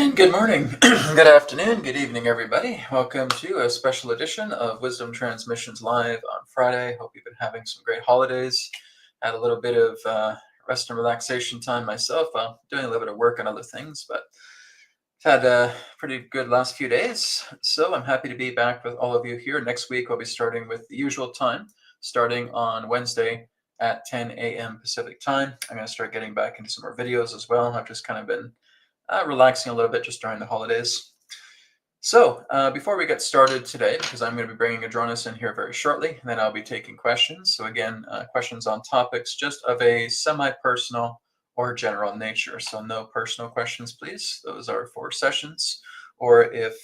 And good morning, good afternoon, good evening, everybody. Welcome to a special edition of Wisdom Transmissions Live on Friday. Hope you've been having some great holidays. Had a little bit of rest and relaxation time myself. Doing a little bit of work on other things, but had a pretty good last few days. So I'm happy to be back with all of you here. Next week, I'll be starting with the usual time, starting on Wednesday at 10 a.m. Pacific time. I'm going to start getting back into some more videos as well. I've just kind of been relaxing a little bit just during the holidays. So before we get started today, because I'm going to be bringing Adronis in here very shortly, and then I'll be taking questions. So again, questions on topics just of a semi-personal or general nature. So no personal questions, please. Those are for sessions, or if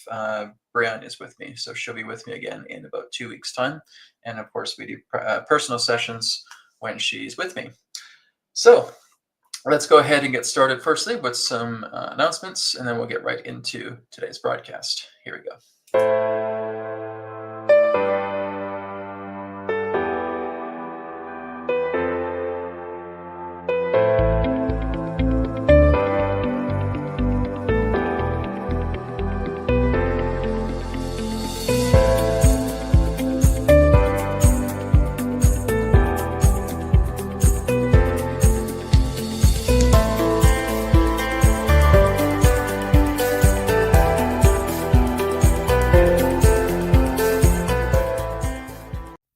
Brianne is with me. So she'll be with me again in about 2 weeks' time. And of course, we do personal sessions when she's with me. So let's go ahead and get started firstly with some announcements, and then we'll get right into today's broadcast. Here we go.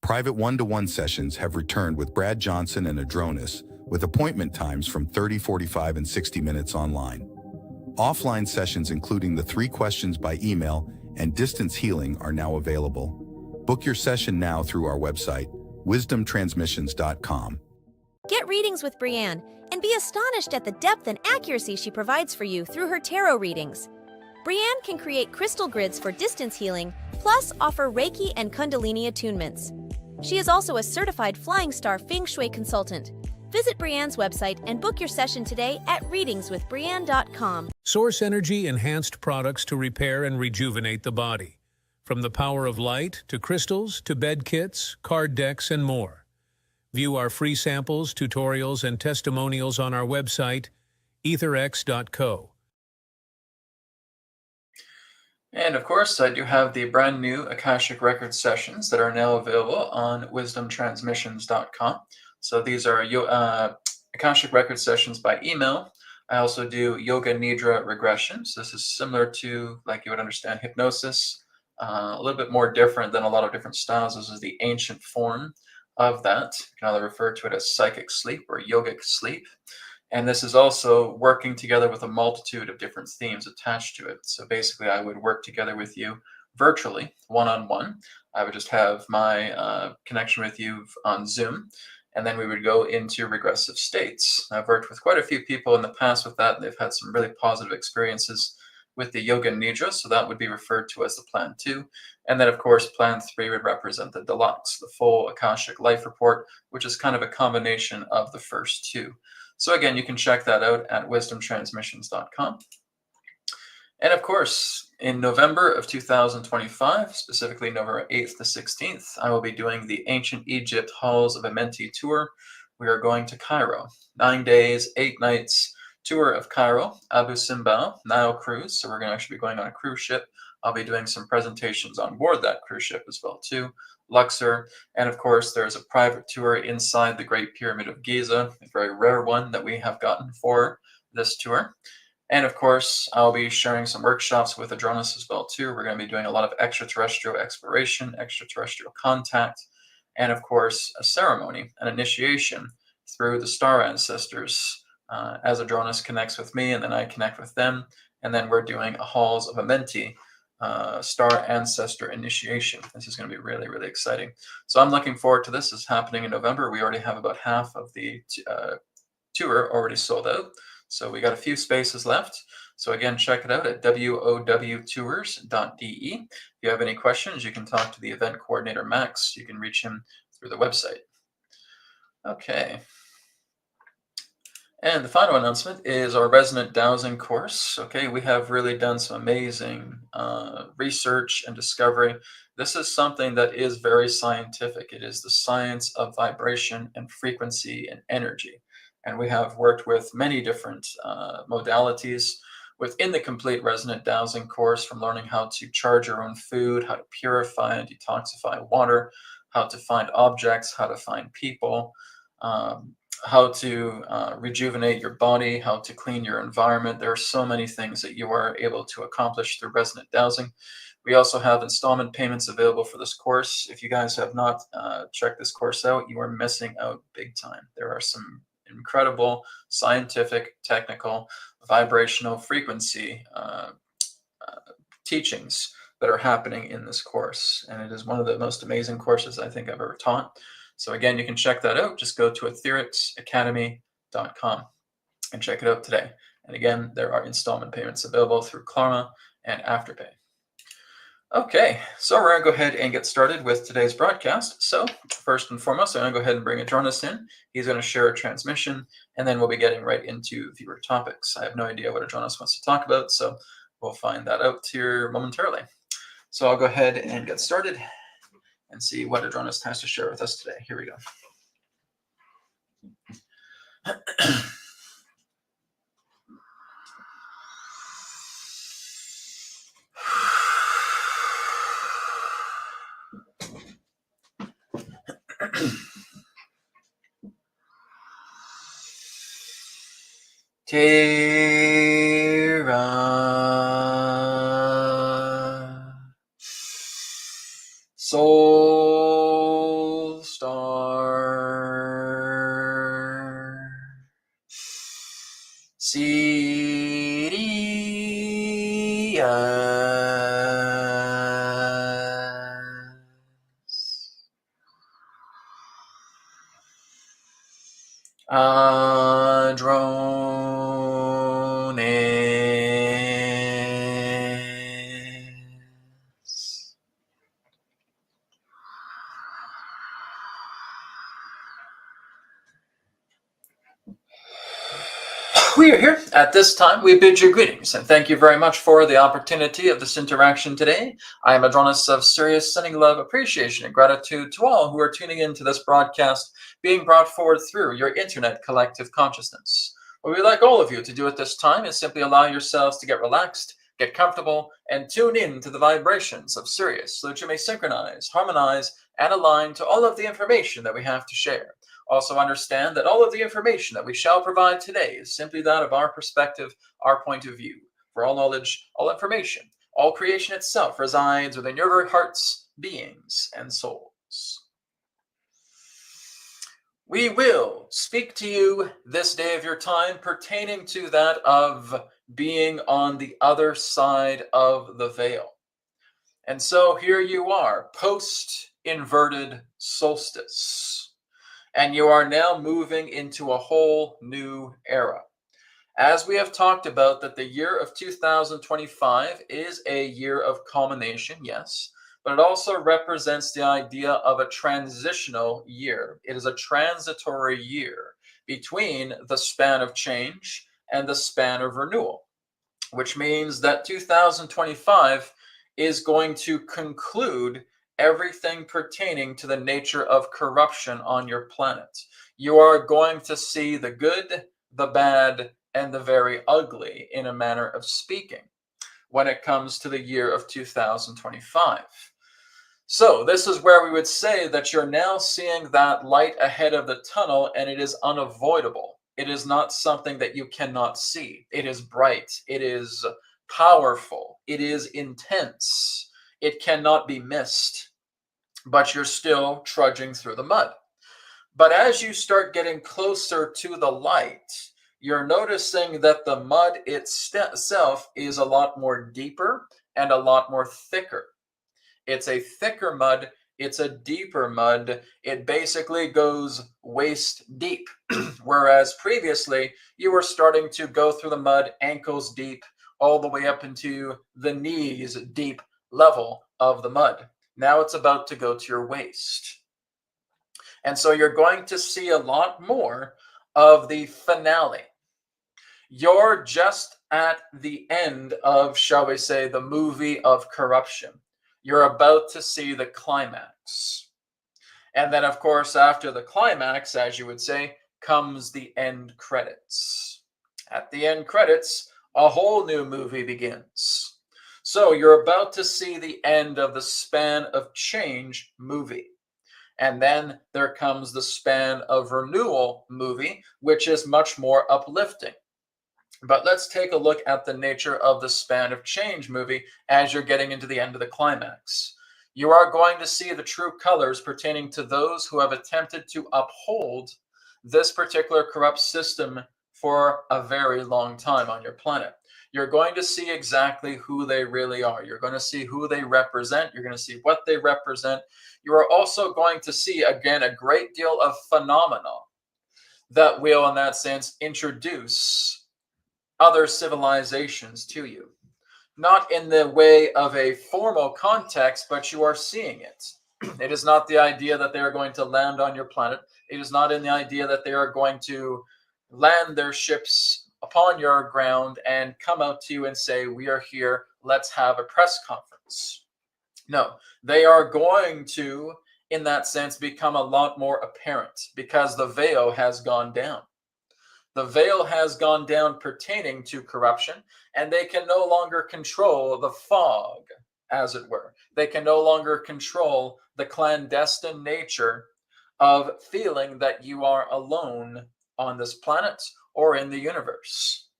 Private one-to-one sessions have returned with Brad Johnson and Adronis, with appointment times from 30, 45, and 60 minutes online. Offline sessions including the 3 questions by email and distance healing are now available. Book your session now through our website, wisdomtransmissions.com. Get readings with Brianne and be astonished at the depth and accuracy she provides for you through her tarot readings. Brianne can create crystal grids for distance healing, plus offer Reiki and Kundalini attunements. She is also a certified Flying Star Feng Shui consultant. Visit Brianne's website and book your session today at readingswithbrianne.com. Source Energy enhanced products to repair and rejuvenate the body. From the power of light to crystals to bed kits, card decks, and more. View our free samples, tutorials, and testimonials on our website, etherx.co. And of course, I do have the brand new Akashic Record sessions that are now available on wisdomtransmissions.com. So these are Akashic Record sessions by email. I also do Yoga Nidra regression. So this is similar to, like you would understand, hypnosis, a little bit more different than a lot of different styles. This is the ancient form of that. You can either refer to it as psychic sleep or yogic sleep. And this is also working together with a multitude of different themes attached to it. So basically, I would work together with you virtually, one-on-one. I would just have my connection with you on Zoom, and then we would go into regressive states. I've worked with quite a few people in the past with that, and they've had some really positive experiences with the Yoga Nidra, so that would be referred to as the Plan 2. And then, of course, Plan 3 would represent the Deluxe, the full Akashic Life Report, which is kind of a combination of the first 2. So again, you can check that out at wisdomtransmissions.com. And of course, in November of 2025, specifically November 8th to 16th, I will be doing the Ancient Egypt Halls of Amenti tour. We are going to Cairo. 9 days, 8 nights, tour of Cairo, Abu Simbel, Nile cruise. So we're going to actually be going on a cruise ship. I'll be doing some presentations on board that cruise ship as well too. Luxor, and of course there's a private tour inside the Great Pyramid of Giza, a very rare one that we have gotten for this tour. And of course, I'll be sharing some workshops with Adronis as well too. We're going to be doing a lot of extraterrestrial exploration, extraterrestrial contact, and of course a ceremony, an initiation through the star ancestors as Adronis connects with me and then I connect with them. And then we're doing a Halls of Amenti star ancestor initiation. This is going to be really, really exciting. So I'm looking forward to this. It's happening in November. We already have about half of the tour already sold out. So we got a few spaces left. So again, check it out at wowtours.de. If you have any questions, you can talk to the event coordinator, Max. You can reach him through the website. Okay. And the final announcement is our Resonant Dowsing Course. Okay, we have really done some amazing research and discovery. This is something that is very scientific. It is the science of vibration and frequency and energy. And we have worked with many different modalities. within the complete Resonant Dowsing course, from learning how to charge your own food, how to purify and detoxify water, how to find objects, how to find people, how to rejuvenate your body, how to clean your environment. There are so many things that you are able to accomplish through Resonant Dowsing. We also have installment payments available for this course. If you guys have not checked this course out, you are missing out big time. There are some incredible scientific, technical, vibrational frequency teachings that are happening in this course. And it is one of the most amazing courses I think I've ever taught. So again, you can check that out. Just go to ethericacademy.com and check it out today. And again, there are installment payments available through Klarna and Afterpay. Okay, so we're going to go ahead and get started with today's broadcast. So first and foremost, I'm going to go ahead and bring Adronis in. He's going to share a transmission, and then we'll be getting right into viewer topics. I have no idea what Adronis wants to talk about, so we'll find that out here momentarily. So I'll go ahead and get started and see what Adronis has to share with us today. Here we go. Terra Soul Star Sirius Adronis. We are here. At this time, we bid you greetings, and thank you very much for the opportunity of this interaction today. I am Adronis of Sirius, sending love, appreciation, and gratitude to all who are tuning in to this broadcast being brought forward through your internet collective consciousness. What we'd like all of you to do at this time is simply allow yourselves to get relaxed, get comfortable, and tune in to the vibrations of Sirius so that you may synchronize, harmonize, and align to all of the information that we have to share. Also understand that all of the information that we shall provide today is simply that of our perspective, our point of view. For all knowledge, all information, all creation itself resides within your very hearts, beings, and souls. We will speak to you this day of your time pertaining to that of being on the other side of the veil. And so here you are, post-inverted solstice. And you are now moving into a whole new era. As we have talked about, that the year of 2025 is a year of culmination, yes, but it also represents the idea of a transitional year. It is a transitory year between the span of change and the span of renewal, which means that 2025 is going to conclude everything pertaining to the nature of corruption on your planet. You are going to see the good, the bad, and the very ugly, in a manner of speaking, when it comes to the year of 2025. So this is where we would say that you're now seeing that light ahead of the tunnel, and it is unavoidable. It is not something that you cannot see. It is bright. It is powerful. It is intense. It cannot be missed. But you're still trudging through the mud. But as you start getting closer to the light, you're noticing that the mud itself is a lot more deeper and a lot more thicker. It's a thicker mud. It's a deeper mud. It basically goes waist deep, whereas previously you were starting to go through the mud ankles deep, all the way up into the knees deep level of the mud. Now it's about to go to your waist. And so you're going to see a lot more of the finale. You're just at the end of, shall we say, the movie of corruption. You're about to see the climax. And then, of course, after the climax, as you would say, comes the end credits. At the end credits, a whole new movie begins. So you're about to see the end of the Span of Change movie. And then there comes the Span of Renewal movie, which is much more uplifting. But let's take a look at the nature of the Span of Change movie as you're getting into the end of the climax. You are going to see the true colors pertaining to those who have attempted to uphold this particular corrupt system for a very long time on your planet. You're going to see exactly who they really are. You're going to see who they represent. You're going to see what they represent. You are also going to see, again, a great deal of phenomena that will, in that sense, introduce other civilizations to you. Not in the way of a formal context, but you are seeing it. It is not the idea that they are going to land on your planet. It is not in the idea that they are going to land their ships upon your ground and come out to you and say, "We are here, let's have a press conference." No, they are going to, in that sense, become a lot more apparent because the veil has gone down. The veil has gone down pertaining to corruption, and they can no longer control the fog, as it were. They can no longer control the clandestine nature of feeling that you are alone on this planet or in the universe,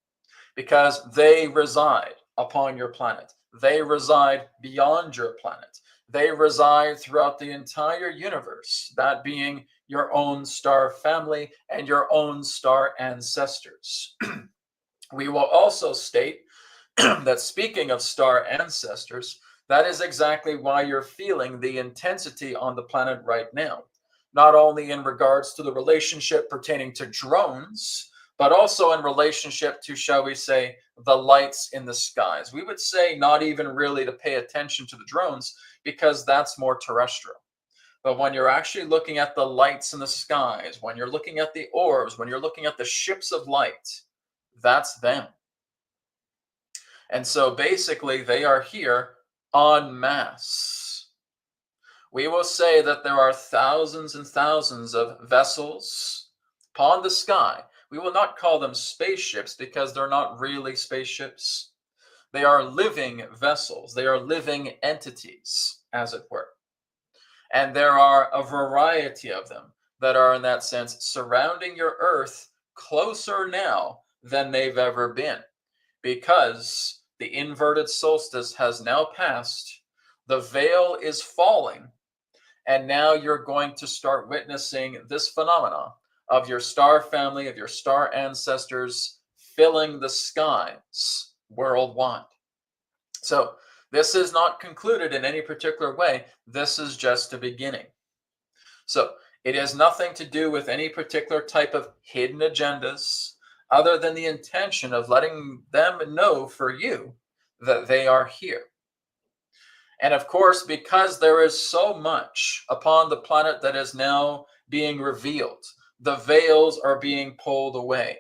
because they reside upon your planet. They reside beyond your planet. They reside throughout the entire universe, that being your own star family and your own star ancestors. We will also state that speaking of star ancestors, that is exactly why you're feeling the intensity on the planet right now. Not only in regards to the relationship pertaining to drones, but also in relationship to, shall we say, the lights in the skies. We would say not even really to pay attention to the drones because that's more terrestrial. But when you're actually looking at the lights in the skies, when you're looking at the orbs, when you're looking at the ships of light, that's them. And so basically, they are here en masse. We will say that there are thousands and thousands of vessels upon the sky. We will not call them spaceships because they're not really spaceships. They are living vessels. They are living entities, as it were. And there are a variety of them that are, in that sense, surrounding your Earth closer now than they've ever been, because the inverted solstice has now passed, the veil is falling, and now you're going to start witnessing this phenomena of your star family, of your star ancestors filling the skies worldwide. So this is not concluded in any particular way. This is just a beginning. So it has nothing to do with any particular type of hidden agendas other than the intention of letting them know for you that they are here. And of course, because there is so much upon the planet that is now being revealed, the veils are being pulled away.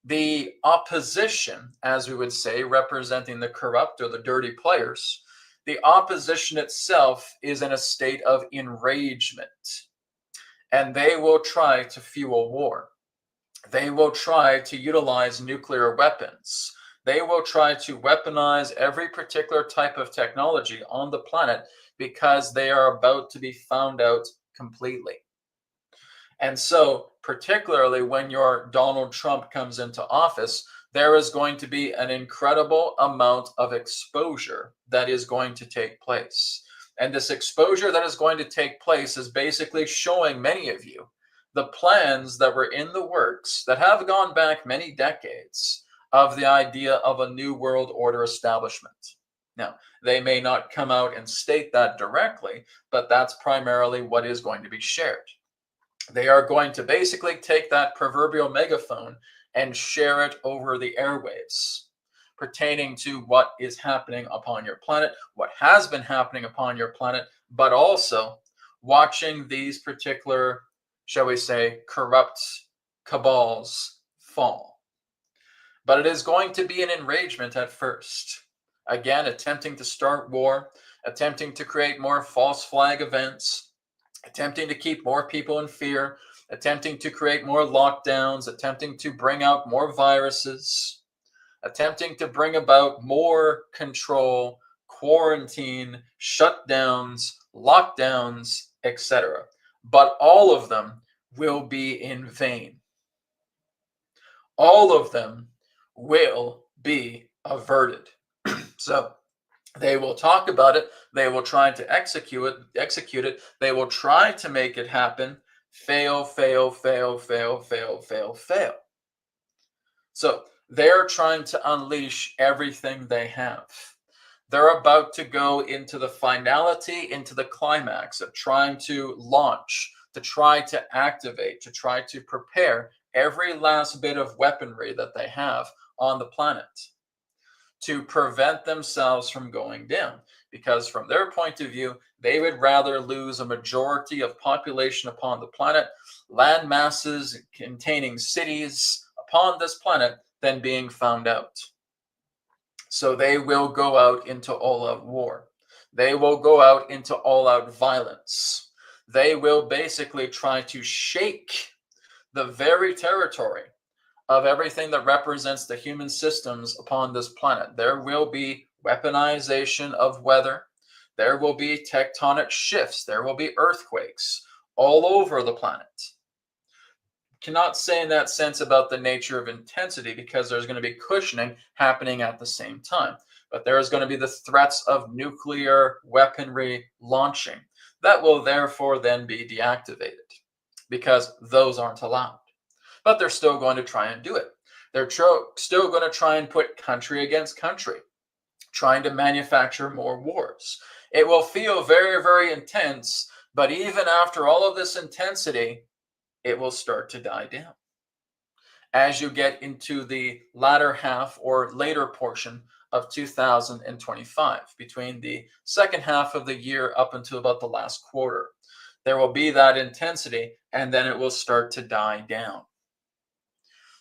The opposition, as we would say, representing the corrupt or the dirty players, the opposition itself is in a state of enragement. And they will try to fuel war. They will try to utilize nuclear weapons. They will try to weaponize every particular type of technology on the planet because they are about to be found out completely. And so, particularly when your Donald Trump comes into office, there is going to be an incredible amount of exposure that is going to take place. And this exposure that is going to take place is basically showing many of you the plans that were in the works that have gone back many decades of the idea of a new world order establishment. Now, they may not come out and state that directly, but that's primarily what is going to be shared. They are going to basically take that proverbial megaphone and share it over the airwaves pertaining to what is happening upon your planet, what has been happening upon your planet, but also watching these particular, shall we say, corrupt cabals fall. But it is going to be an enragement at first. Again, attempting to start war, attempting to create more false flag events, attempting to keep more people in fear, attempting to create more lockdowns, attempting to bring out more viruses, attempting to bring about more control, quarantine, shutdowns, lockdowns, etc. But all of them will be in vain. All of them will be averted. So they will talk about it. They will try to execute it. They will try to make it happen. Fail, fail, fail, fail, fail, fail, fail. So they're trying to unleash everything they have. They're about to go into the finality, into the climax of trying to launch, to try to activate, to try to prepare every last bit of weaponry that they have on the planet to prevent themselves from going down. Because from their point of view, they would rather lose a majority of population upon the planet, land masses containing cities upon this planet, than being found out. So they will go out into all-out war. They will go out into all-out violence. They will basically try to shake the very territory of everything that represents the human systems upon this planet. There will be weaponization of weather. There will be tectonic shifts. There will be earthquakes all over the planet. Cannot say in that sense about the nature of intensity, because there's going to be cushioning happening at the same time. But there is going to be the threats of nuclear weaponry launching that will therefore then be deactivated, because those aren't allowed. But they're still going to try and do it. They're still going to try and put country against country, trying to manufacture more wars. It will feel very, very intense, but even after all of this intensity, it will start to die down. As you get into the latter half or later portion of 2025, between the second half of the year up until about the last quarter, there will be that intensity, and then it will start to die down.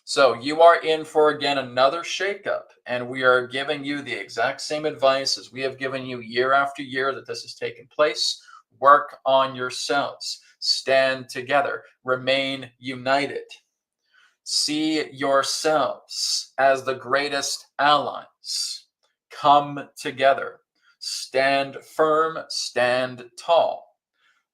So you are in for, again, another shakeup, and we are giving you the exact same advice as we have given you year after year that this has taken place. Work on yourselves. Stand together. Remain united. See yourselves as the greatest allies. Come together. Stand firm. Stand tall.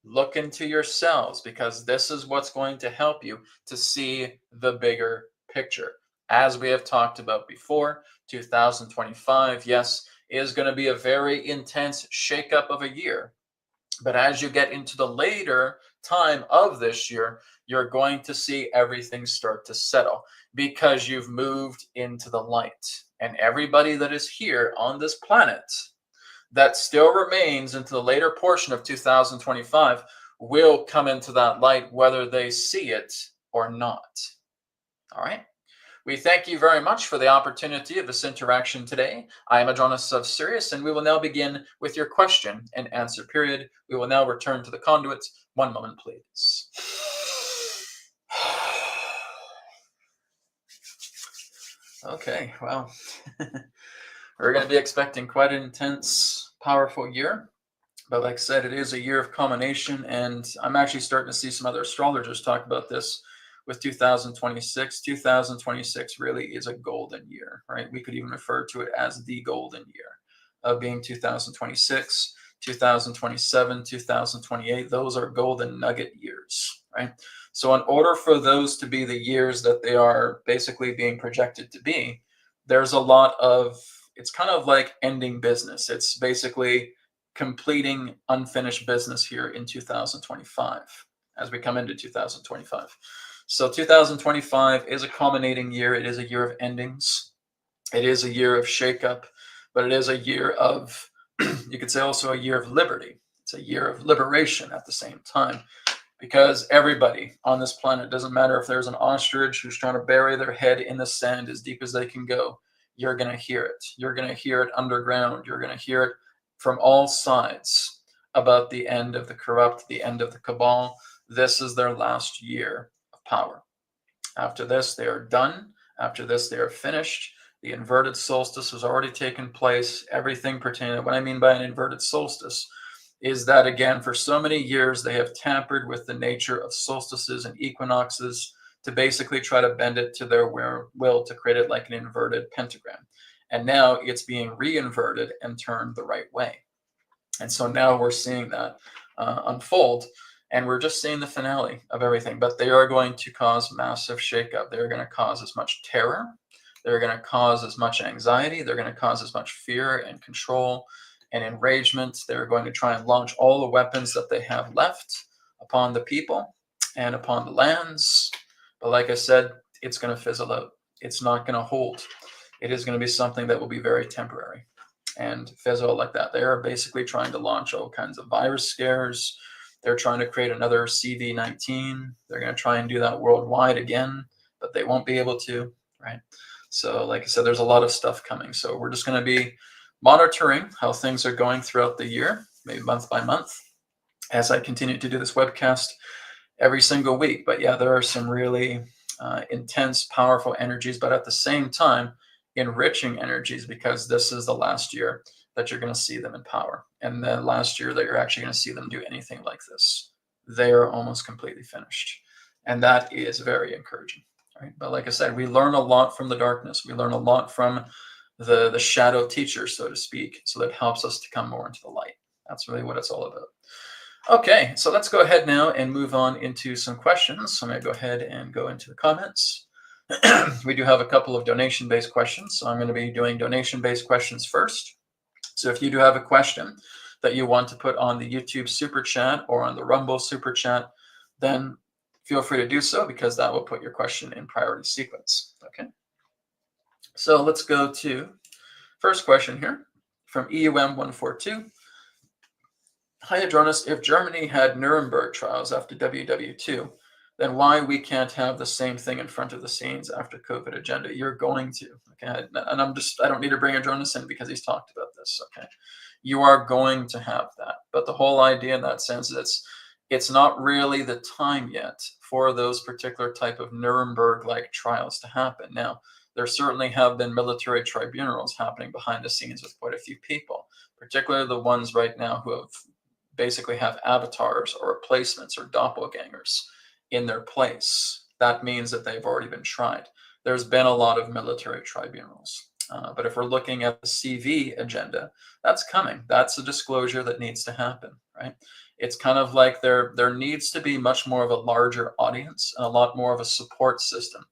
Look into yourselves, because this is what's going to help you to see the bigger picture. As we have talked about before, 2025, yes, is going to be a very intense shakeup of a year. But as you get into the later time of this year, you're going to see everything start to settle, because you've moved into the light. And everybody that is here on this planet that still remains into the later portion of 2025 will come into that light, whether they see it or not. All right. We thank you very much for the opportunity of this interaction today. I am Adronis of Sirius, and we will now begin with your question and answer period. We will now return to the conduits. One moment, please. Okay, well, we're going to be expecting quite an intense, powerful year. But like I said, it is a year of culmination, and I'm actually starting to see some other astrologers talk about this with 2026. 2026 really is a golden year, right? We could even refer to it as the golden year of being 2026, 2027, 2028. Those are golden nugget years, right? So in order for those to be the years that they are basically being projected to be, there's a lot of, it's kind of like ending business. It's basically completing unfinished business here in 2025 as we come into 2025. So 2025 is a culminating year. It is a year of endings. It is a year of shakeup, but it is a year of, you could say also a year of liberty. It's a year of liberation at the same time, because everybody on this planet, doesn't matter if there's an ostrich who's trying to bury their head in the sand as deep as they can go, you're going to hear it. You're going to hear it underground. You're going to hear it from all sides about the end of the corrupt, the end of the cabal. This is their last year of power. After this, they are done. After this, they are finished. The inverted solstice has already taken place. Everything pertaining to what I mean by an inverted solstice is that, again, for so many years, they have tampered with the nature of solstices and equinoxes to basically try to bend it to their will to create it like an inverted pentagram. And now it's being re-inverted and turned the right way. And so now we're seeing that unfold, and we're just seeing the finale of everything. But they are going to cause massive shakeup. They're going to cause as much terror. They're going to cause as much anxiety. They're going to cause as much fear and control and enragement. They're going to try and launch all the weapons that they have left upon the people and upon the lands. But like I said, it's going to fizzle out. It's not going to hold. It is going to be something that will be very temporary and fizzle like that. They are basically trying to launch all kinds of virus scares. They're trying to create another CV-19. They're going to try and do that worldwide again, but they won't be able to, right? So like I said, there's a lot of stuff coming. So we're just going to be monitoring how things are going throughout the year, maybe month by month, as I continue to do this webcast every single week. But yeah, there are some really intense, powerful energies, but at the same time, enriching energies, because this is the last year that you're going to see them in power, and the last year that you're actually going to see them do anything like this. They are almost completely finished, and that is very encouraging. Right? But like I said, we learn a lot from the darkness. We learn a lot from the shadow teacher, so to speak, so that helps us to come more into the light. That's really what it's all about. Okay, so let's go ahead now and move on into some questions. So I'm going to go ahead and go into the comments. We do have a couple of donation-based questions, so I'm going to be doing donation-based questions first. So if you do have a question that you want to put on the YouTube Super Chat or on the Rumble Super Chat, then feel free to do so, because that will put your question in priority sequence. Okay. So let's go to first question here from EUM142. Hi, Adronis. If Germany had Nuremberg trials after WW2, then why we can't have the same thing in front of the scenes after COVID agenda? You're going to, okay? And I don't need to bring Adronis in because he's talked about this, okay? You are going to have that. But the whole idea in that sense is it's not really the time yet for those particular type of Nuremberg-like trials to happen. Now, there certainly have been military tribunals happening behind the scenes with quite a few people, particularly the ones right now who basically have avatars or replacements or doppelgangers in their place. That means that they've already been tried. There's been a lot of military tribunals. But if we're looking at the CV agenda, that's coming. That's a disclosure that needs to happen, right? It's kind of like there needs to be much more of a larger audience and a lot more of a support system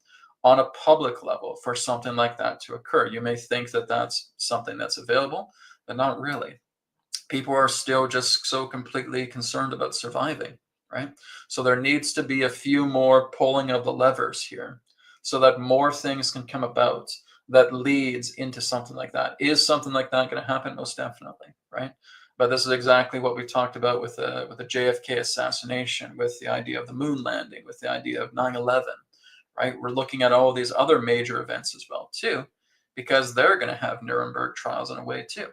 on a public level for something like that to occur. You may think that that's something that's available, but not really. People are still just so completely concerned about surviving, right? So there needs to be a few more pulling of the levers here so that more things can come about that leads into something like that. Is something like that going to happen? Most definitely, right? But this is exactly what we talked about with the JFK assassination, with the idea of the moon landing, with the idea of 9/11, right? We're looking at all these other major events as well, too, because they're going to have Nuremberg trials in a way, too.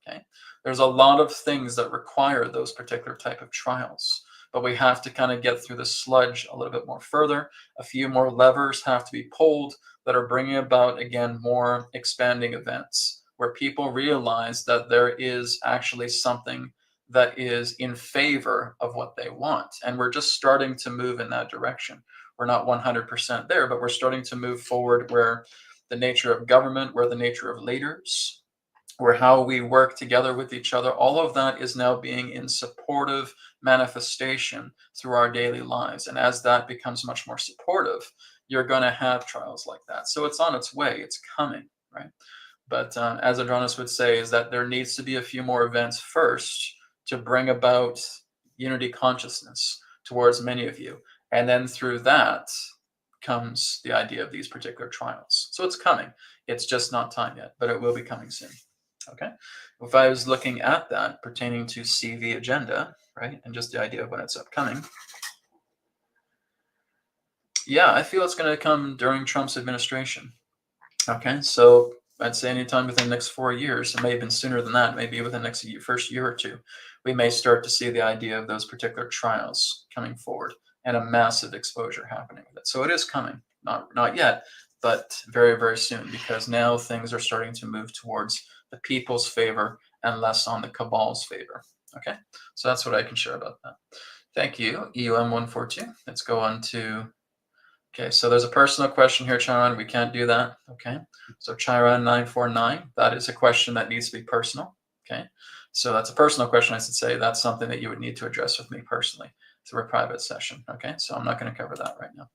Okay, there's a lot of things that require those particular type of trials, but we have to kind of get through the sludge a little bit more further. A few more levers have to be pulled that are bringing about, again, more expanding events where people realize that there is actually something that is in favor of what they want. And we're just starting to move in that direction. We're not 100% there, but we're starting to move forward where the nature of government, where the nature of leaders, where how we work together with each other, all of that is now being in supportive manifestation through our daily lives. And as that becomes much more supportive, you're going to have trials like that. So it's on its way. It's coming, right? But as Adronis would say, is that there needs to be a few more events first to bring about unity consciousness towards many of you. And then through that comes the idea of these particular trials. So it's coming. It's just not time yet, but it will be coming soon. Okay, if I was looking at that pertaining to CV agenda, right, and just the idea of when it's upcoming, yeah, I feel it's going to come during Trump's administration. Okay, so I'd say anytime within the next 4 years. It may have been sooner than that, maybe within the next first year or two, we may start to see the idea of those particular trials coming forward and a massive exposure happening with it. So it is coming, not yet, but very, very soon, because now things are starting to move towards the people's favor and less on the cabal's favor. Okay, so that's what I can share about that. Thank you, EUM142. Let's go on to Okay, so there's a personal question here, Chiron. We can't do that. Okay, so Chiron 949, that is a question that needs to be personal. Okay, so that's a personal question, I should say. That's something that you would need to address with me personally through a private session. Okay, so I'm not going to cover that right now.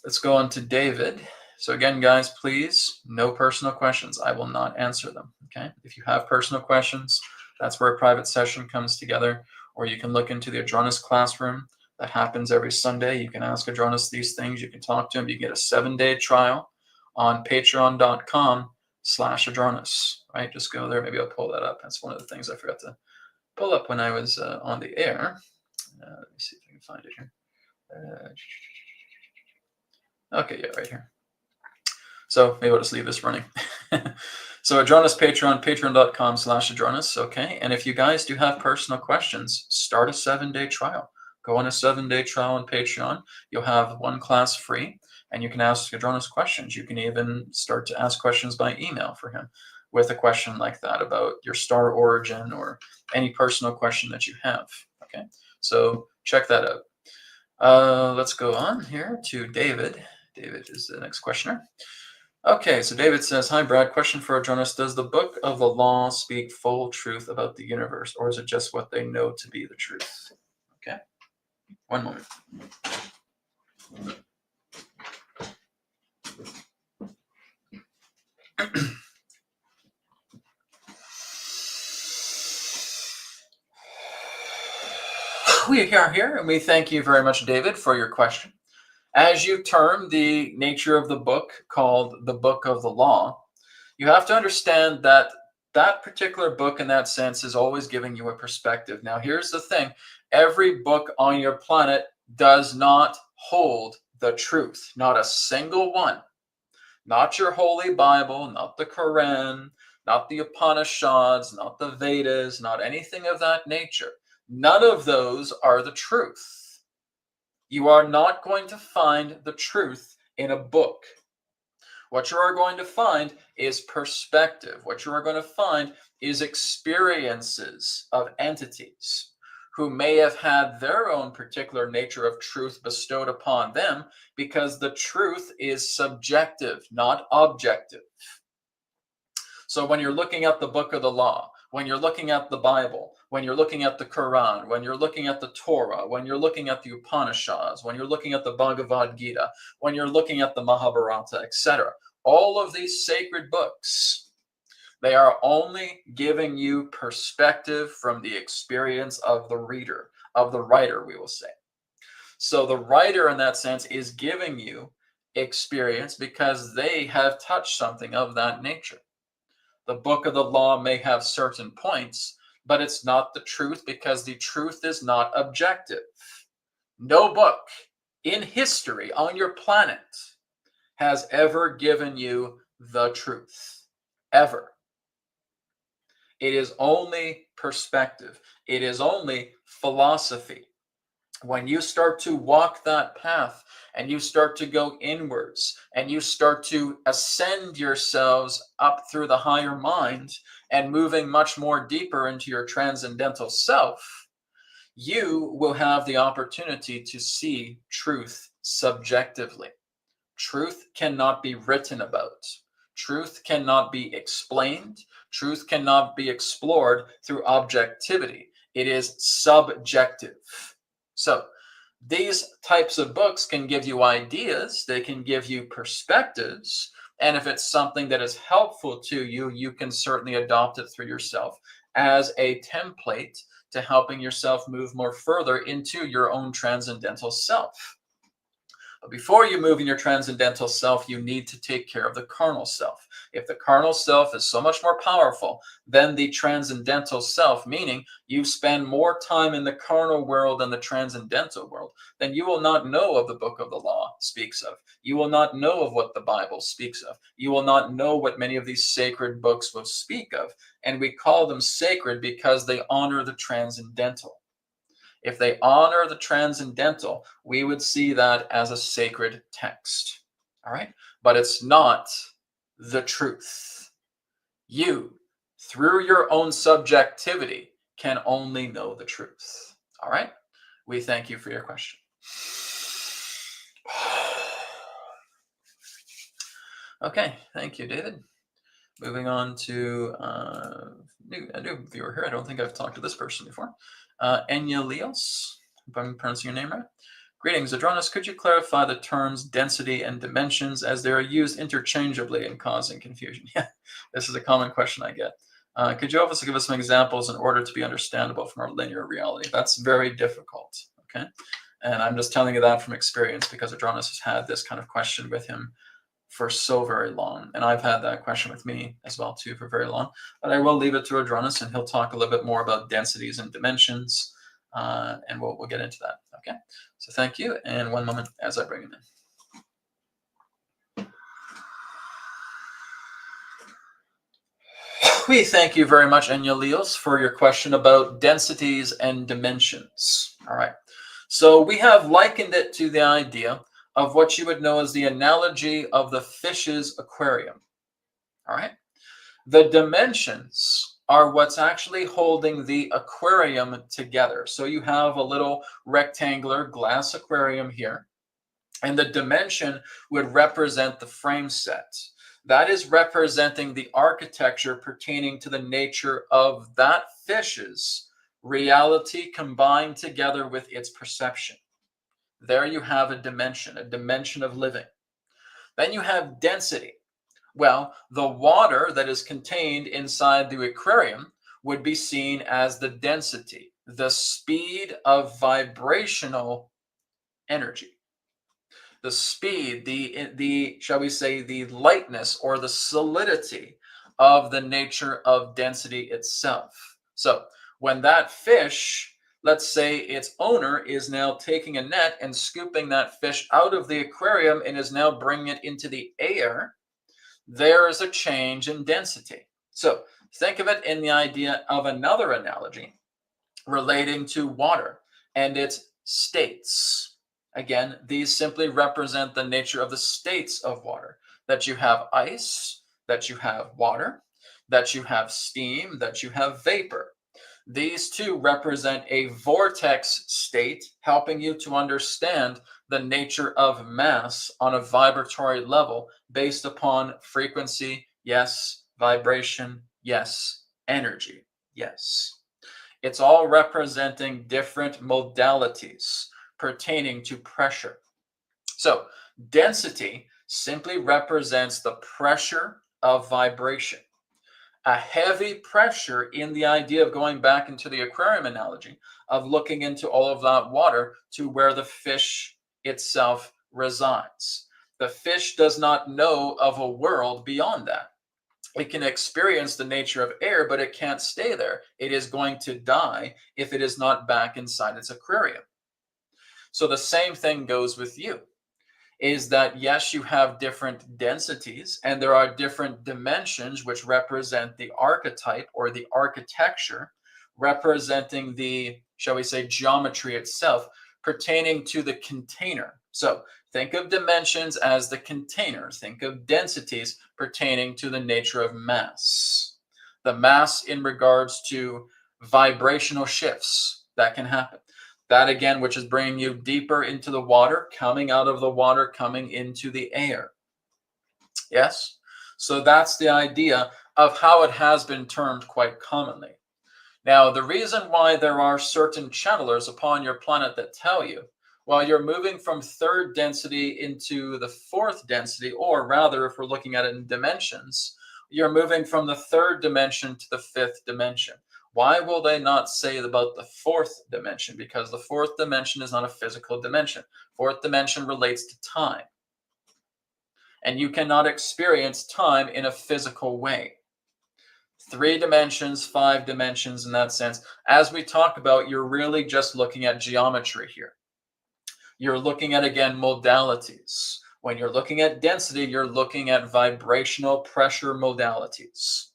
Let's go on to David. So again, guys, please, no personal questions. I will not answer them. Okay, if you have personal questions, that's where a private session comes together, or you can look into the Adronis classroom. That happens every Sunday. You can ask Adronis these things. You can talk to him. You get a 7-day trial on patreon.com/Adronis, right? Just go there. Maybe I'll pull that up. That's one of the things I forgot to pull up when I was on the air. Let me see if I can find it here. Okay, yeah, right here. So maybe I'll just leave this running. So Adronis Patreon, patreon.com/Adronis. Okay, and if you guys do have personal questions, start a 7-day trial. Go on a 7-day trial on Patreon. You'll have one class free, and you can ask Adronis questions. You can even start to ask questions by email for him with a question like that about your star origin or any personal question that you have. Okay, so check that out. Let's go on here to David. David is the next questioner. Okay, so David says, hi, Brad. Question for Adronis. Does the book of the law speak full truth about the universe, or is it just what they know to be the truth? Okay, one moment. We are here, and we thank you very much, David, for your question. As you term the nature of the book called the Book of the Law, you have to understand that that particular book in that sense is always giving you a perspective. Now, here's the thing. Every book on your planet does not hold the truth. Not a single one. Not your Holy Bible, not the Quran, not the Upanishads, not the Vedas, not anything of that nature. None of those are the truth. You are not going to find the truth in a book. What you are going to find is perspective. What you are going to find is experiences of entities who may have had their own particular nature of truth bestowed upon them, because the truth is subjective, not objective. So when you're looking at the book of the law, when you're looking at the Bible, when you're looking at the Quran, when you're looking at the Torah, when you're looking at the Upanishads, when you're looking at the Bhagavad Gita, when you're looking at the Mahabharata, etc., all of these sacred books, they are only giving you perspective from the experience of the reader, of the writer, we will say. So the writer, in that sense, is giving you experience because they have touched something of that nature. The book of the law may have certain points, but it's not the truth, because the truth is not objective. No book in history on your planet has ever given you the truth, ever. It is only perspective. It is only philosophy. When you start to walk that path and you start to go inwards and you start to ascend yourselves up through the higher mind and moving much more deeper into your transcendental self, you will have the opportunity to see truth subjectively. Truth cannot be written about. Truth cannot be explained. Truth cannot be explored through objectivity. It is subjective. So these types of books can give you ideas, they can give you perspectives, and if it's something that is helpful to you, you can certainly adopt it through yourself as a template to helping yourself move more further into your own transcendental self. But before you move in your transcendental self, you need to take care of the carnal self. If the carnal self is so much more powerful than the transcendental self, meaning you spend more time in the carnal world than the transcendental world, then you will not know of the book of the law speaks of. You will not know of what the Bible speaks of. You will not know what many of these sacred books will speak of. And we call them sacred because they honor the transcendental. If they honor the transcendental, we would see that as a sacred text. All right? But it's not the truth. You, through your own subjectivity, can only know the truth. All right? We thank you for your question. Okay, thank you, David. Moving on to a new viewer here. I don't think I've talked to this person before. Enya Leos, if I'm pronouncing your name right. Greetings, Adronis. Could you clarify the terms density and dimensions as they are used interchangeably and causing confusion? Yeah, this is a common question I get. Could you also give us some examples in order to be understandable from our linear reality? That's very difficult, okay? And I'm just telling you that from experience because Adronis has had this kind of question with him for so very long. And I've had that question with me as well too for very long. But I will leave it to Adronis and he'll talk a little bit more about densities and dimensions. And we'll get into that. Okay. So thank you. And one moment as I bring him in. We thank you very much, Enya Leos, for your question about densities and dimensions. All right. So we have likened it to the idea of what you would know as the analogy of the fish's aquarium. All right. The dimensions are what's actually holding the aquarium together. So you have a little rectangular glass aquarium here, and the dimension would represent the frame set. That is representing the architecture pertaining to the nature of that fish's reality combined together with its perception. There you have a dimension of living. Then you have density. Well, the water that is contained inside the aquarium would be seen as the density, the speed of vibrational energy. The speed, the shall we say, the lightness or the solidity of the nature of density itself. So when that fish, let's say its owner is now taking a net and scooping that fish out of the aquarium and is now bringing it into the air, there is a change in density. So think of it in the idea of another analogy relating to water and its states. Again, these simply represent the nature of the states of water, that you have ice, that you have water, that you have steam, that you have vapor. These two represent a vortex state, helping you to understand the nature of mass on a vibratory level based upon frequency, yes, vibration, yes, energy, yes. It's all representing different modalities pertaining to pressure. So density simply represents the pressure of vibration. A heavy pressure in the idea of going back into the aquarium analogy of looking into all of that water to where the fish itself resides. The fish does not know of a world beyond that. It can experience the nature of air, but it can't stay there. It is going to die if it is not back inside its aquarium. So the same thing goes with you. Is that yes, you have different densities and there are different dimensions which represent the archetype or the architecture, representing the, shall we say, geometry itself pertaining to the container. So think of dimensions as the container. Think of densities pertaining to the nature of mass. The mass in regards to vibrational shifts that can happen. That again, which is bringing you deeper into the water, coming out of the water, coming into the air. Yes? So that's the idea of how it has been termed quite commonly. Now, the reason why there are certain channelers upon your planet that tell you, while you're moving from third density into the fourth density, or rather, if we're looking at it in dimensions, you're moving from the third dimension to the fifth dimension. Why will they not say about the fourth dimension? Because the fourth dimension is not a physical dimension. Fourth dimension relates to time. And you cannot experience time in a physical way. 3 dimensions, 5 dimensions in that sense. As we talk about, you're really just looking at geometry here. You're looking at, again, modalities. When you're looking at density, you're looking at vibrational pressure modalities.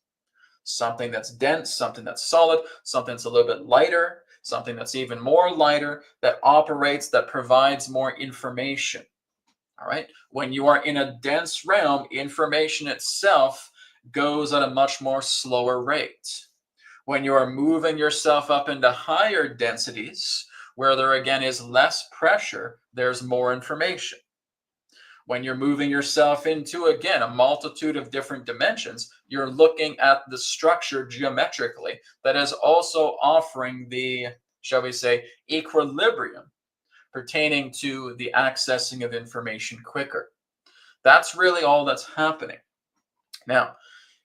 Something that's dense, something that's solid, something that's a little bit lighter, something that's even more lighter, that operates, that provides more information. All right. When you are in a dense realm, information itself goes at a much more slower rate. When you are moving yourself up into higher densities, where there again is less pressure, there's more information. When you're moving yourself into, again, a multitude of different dimensions, you're looking at the structure geometrically that is also offering the, shall we say, equilibrium pertaining to the accessing of information quicker. That's really all that's happening. Now,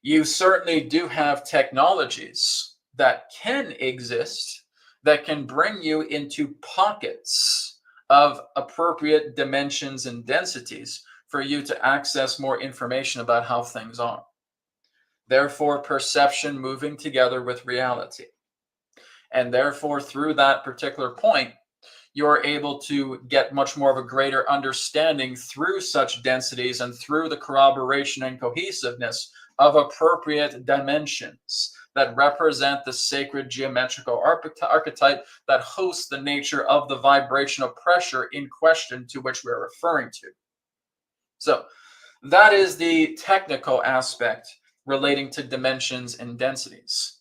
you certainly do have technologies that can exist that can bring you into pockets of appropriate dimensions and densities for you to access more information about how things are. Therefore, perception moving together with reality. And therefore, through that particular point, you're able to get much more of a greater understanding through such densities and through the corroboration and cohesiveness of appropriate dimensions that represent the sacred geometrical archetype that hosts the nature of the vibrational pressure in question to which we're referring to. So that is the technical aspect relating to dimensions and densities.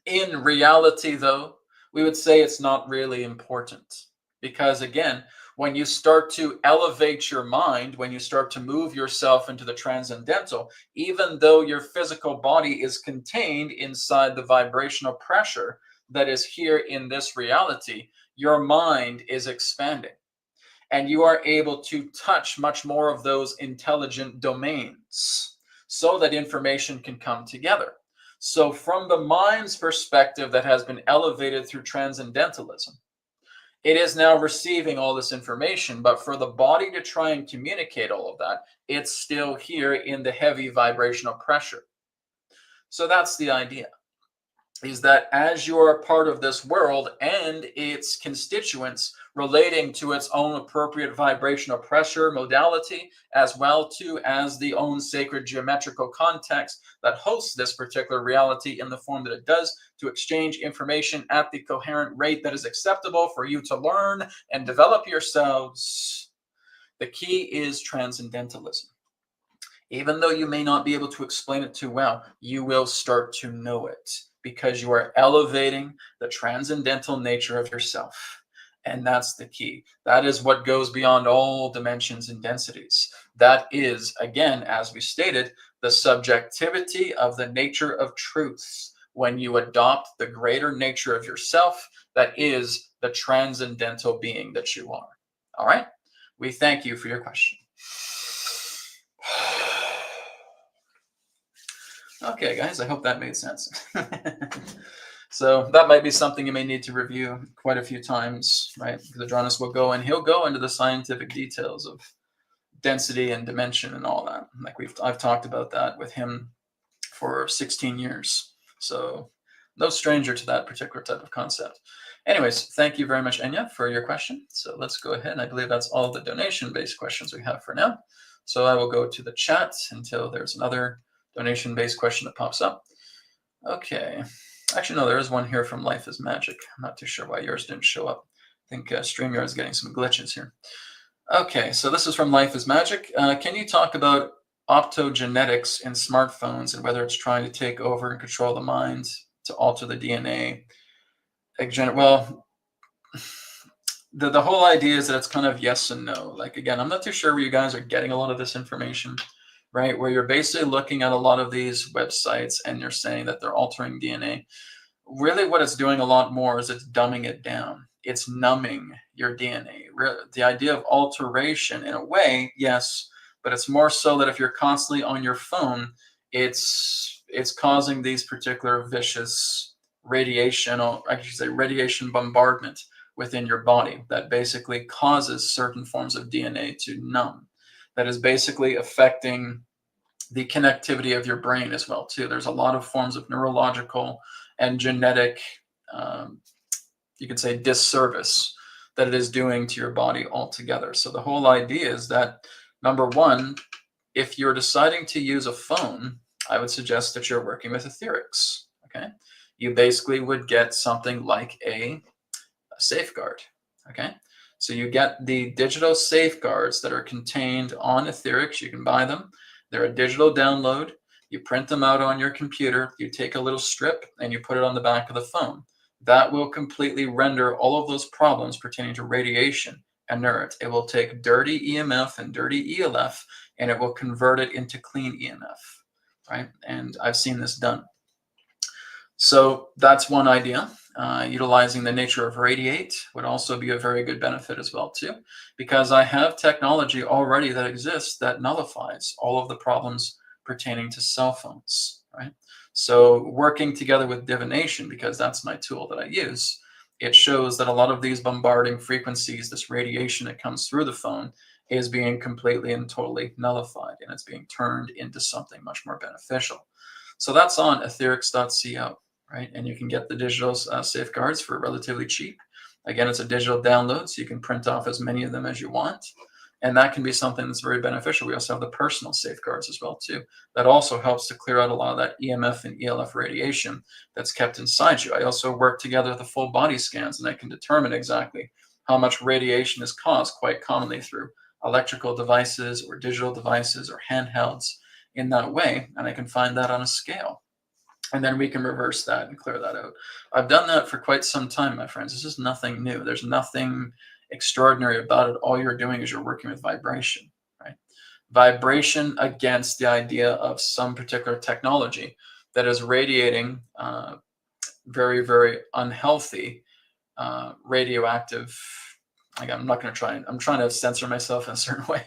In reality, though, we would say it's not really important. Because again, when you start to elevate your mind, when you start to move yourself into the transcendental, even though your physical body is contained inside the vibrational pressure that is here in this reality, your mind is expanding. And you are able to touch much more of those intelligent domains so that information can come together. So from the mind's perspective that has been elevated through transcendentalism, it is now receiving all this information, but for the body to try and communicate all of that, it's still here in the heavy vibrational pressure. So that's the idea, is that as you are a part of this world and its constituents relating to its own appropriate vibrational pressure modality, as well too as the own sacred geometrical context that hosts this particular reality in the form that it does, to exchange information at the coherent rate that is acceptable for you to learn and develop yourselves. The key is transcendentalism. Even though you may not be able to explain it too well, you will start to know it because you are elevating the transcendental nature of yourself. And that's the key. That is what goes beyond all dimensions and densities. That is, again, as we stated, the subjectivity of the nature of truths. When you adopt the greater nature of yourself, that is the transcendental being that you are. All right? We thank you for your question. Okay, guys, I hope that made sense. So that might be something you may need to review quite a few times, right? Because Adronis will go and he'll go into the scientific details of density and dimension and all that. Like I've talked about that with him for 16 years. So no stranger to that particular type of concept. Anyways, thank you very much, Enya, for your question. So let's go ahead. I believe that's all the donation-based questions we have for now. So I will go to the chat until there's another donation-based question that pops up. Okay. Actually, no, there is one here from Life is Magic. I'm not too sure why yours didn't show up. I think StreamYard's getting some glitches here. Okay, so this is from Life is Magic. Can you talk about optogenetics in smartphones and whether it's trying to take over and control the mind to alter the DNA? Well, the whole idea is that it's kind of yes and no. Like, again, I'm not too sure where you guys are getting a lot of this information, right? Where you're basically looking at a lot of these websites and you're saying that they're altering DNA. Really what it's doing a lot more is it's dumbing it down. It's numbing your DNA. The idea of alteration, in a way, yes, but it's more so that if you're constantly on your phone, it's causing these particular vicious radiation, or I should say radiation bombardment within your body that basically causes certain forms of DNA to numb. That is basically affecting the connectivity of your brain as well too. There's a lot of forms of neurological and genetic, you could say, disservice that it is doing to your body altogether. So the whole idea is that, number one, if you're deciding to use a phone, I would suggest that you're working with etherics. Okay, you basically would get something like a safeguard. Okay, so you get the digital safeguards that are contained on etherics. You can buy them. They're a digital download. You print them out on your computer. You take a little strip and you put it on the back of the phone. That will completely render all of those problems pertaining to radiation inert. It will take dirty EMF and dirty ELF, and it will convert it into clean EMF, right? And I've seen this done. So that's one idea. Utilizing the nature of radiate would also be a very good benefit as well too, because I have technology already that exists that nullifies all of the problems pertaining to cell phones, right? So working together with divination, because that's my tool that I use, it shows that a lot of these bombarding frequencies, this radiation that comes through the phone, is being completely and totally nullified, and it's being turned into something much more beneficial. So that's on etherics.co. Right? And you can get the digital safeguards for relatively cheap. Again, it's a digital download, so you can print off as many of them as you want. And that can be something that's very beneficial. We also have the personal safeguards as well, too. That also helps to clear out a lot of that EMF and ELF radiation that's kept inside you. I also work together with the full body scans, and I can determine exactly how much radiation is caused quite commonly through electrical devices or digital devices or handhelds in that way. And I can find that on a scale. And then we can reverse that and clear that out. I've done that for quite some time, my friends. This is nothing new. There's nothing extraordinary about it. All you're doing is you're working with vibration, right? Vibration against the idea of some particular technology that is radiating very, very unhealthy radioactive. I'm not going to try. I'm trying to censor myself in a certain way.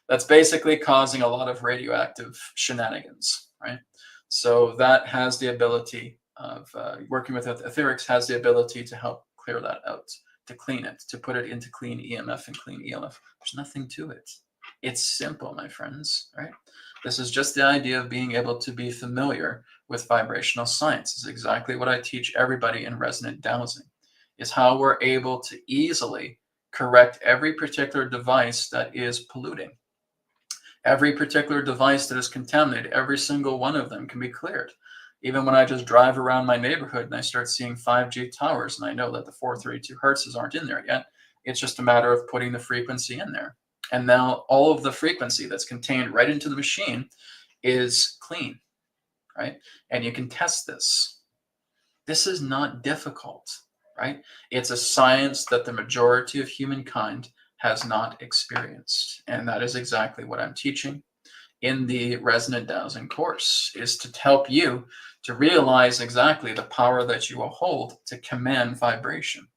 That's basically causing a lot of radioactive shenanigans, right? So that has the ability of working with etherics has the ability to help clear that out, to clean it, to put it into clean EMF and clean ELF. There's nothing to it. It's simple, my friends, right? This is just the idea of being able to be familiar with vibrational science. This is exactly what I teach everybody in resonant dowsing, is how we're able to easily correct every particular device that is polluting. Every particular device that is contaminated, every single one of them can be cleared. Even when I just drive around my neighborhood and I start seeing 5G towers, and I know that the 432 hertzes aren't in there yet, it's just a matter of putting the frequency in there. And now all of the frequency that's contained right into the machine is clean, right? And you can test this. This is not difficult, right? It's a science that the majority of humankind has not experienced. And that is exactly what I'm teaching in the Resonant Dowsing course, is to help you to realize exactly the power that you will hold to command vibration.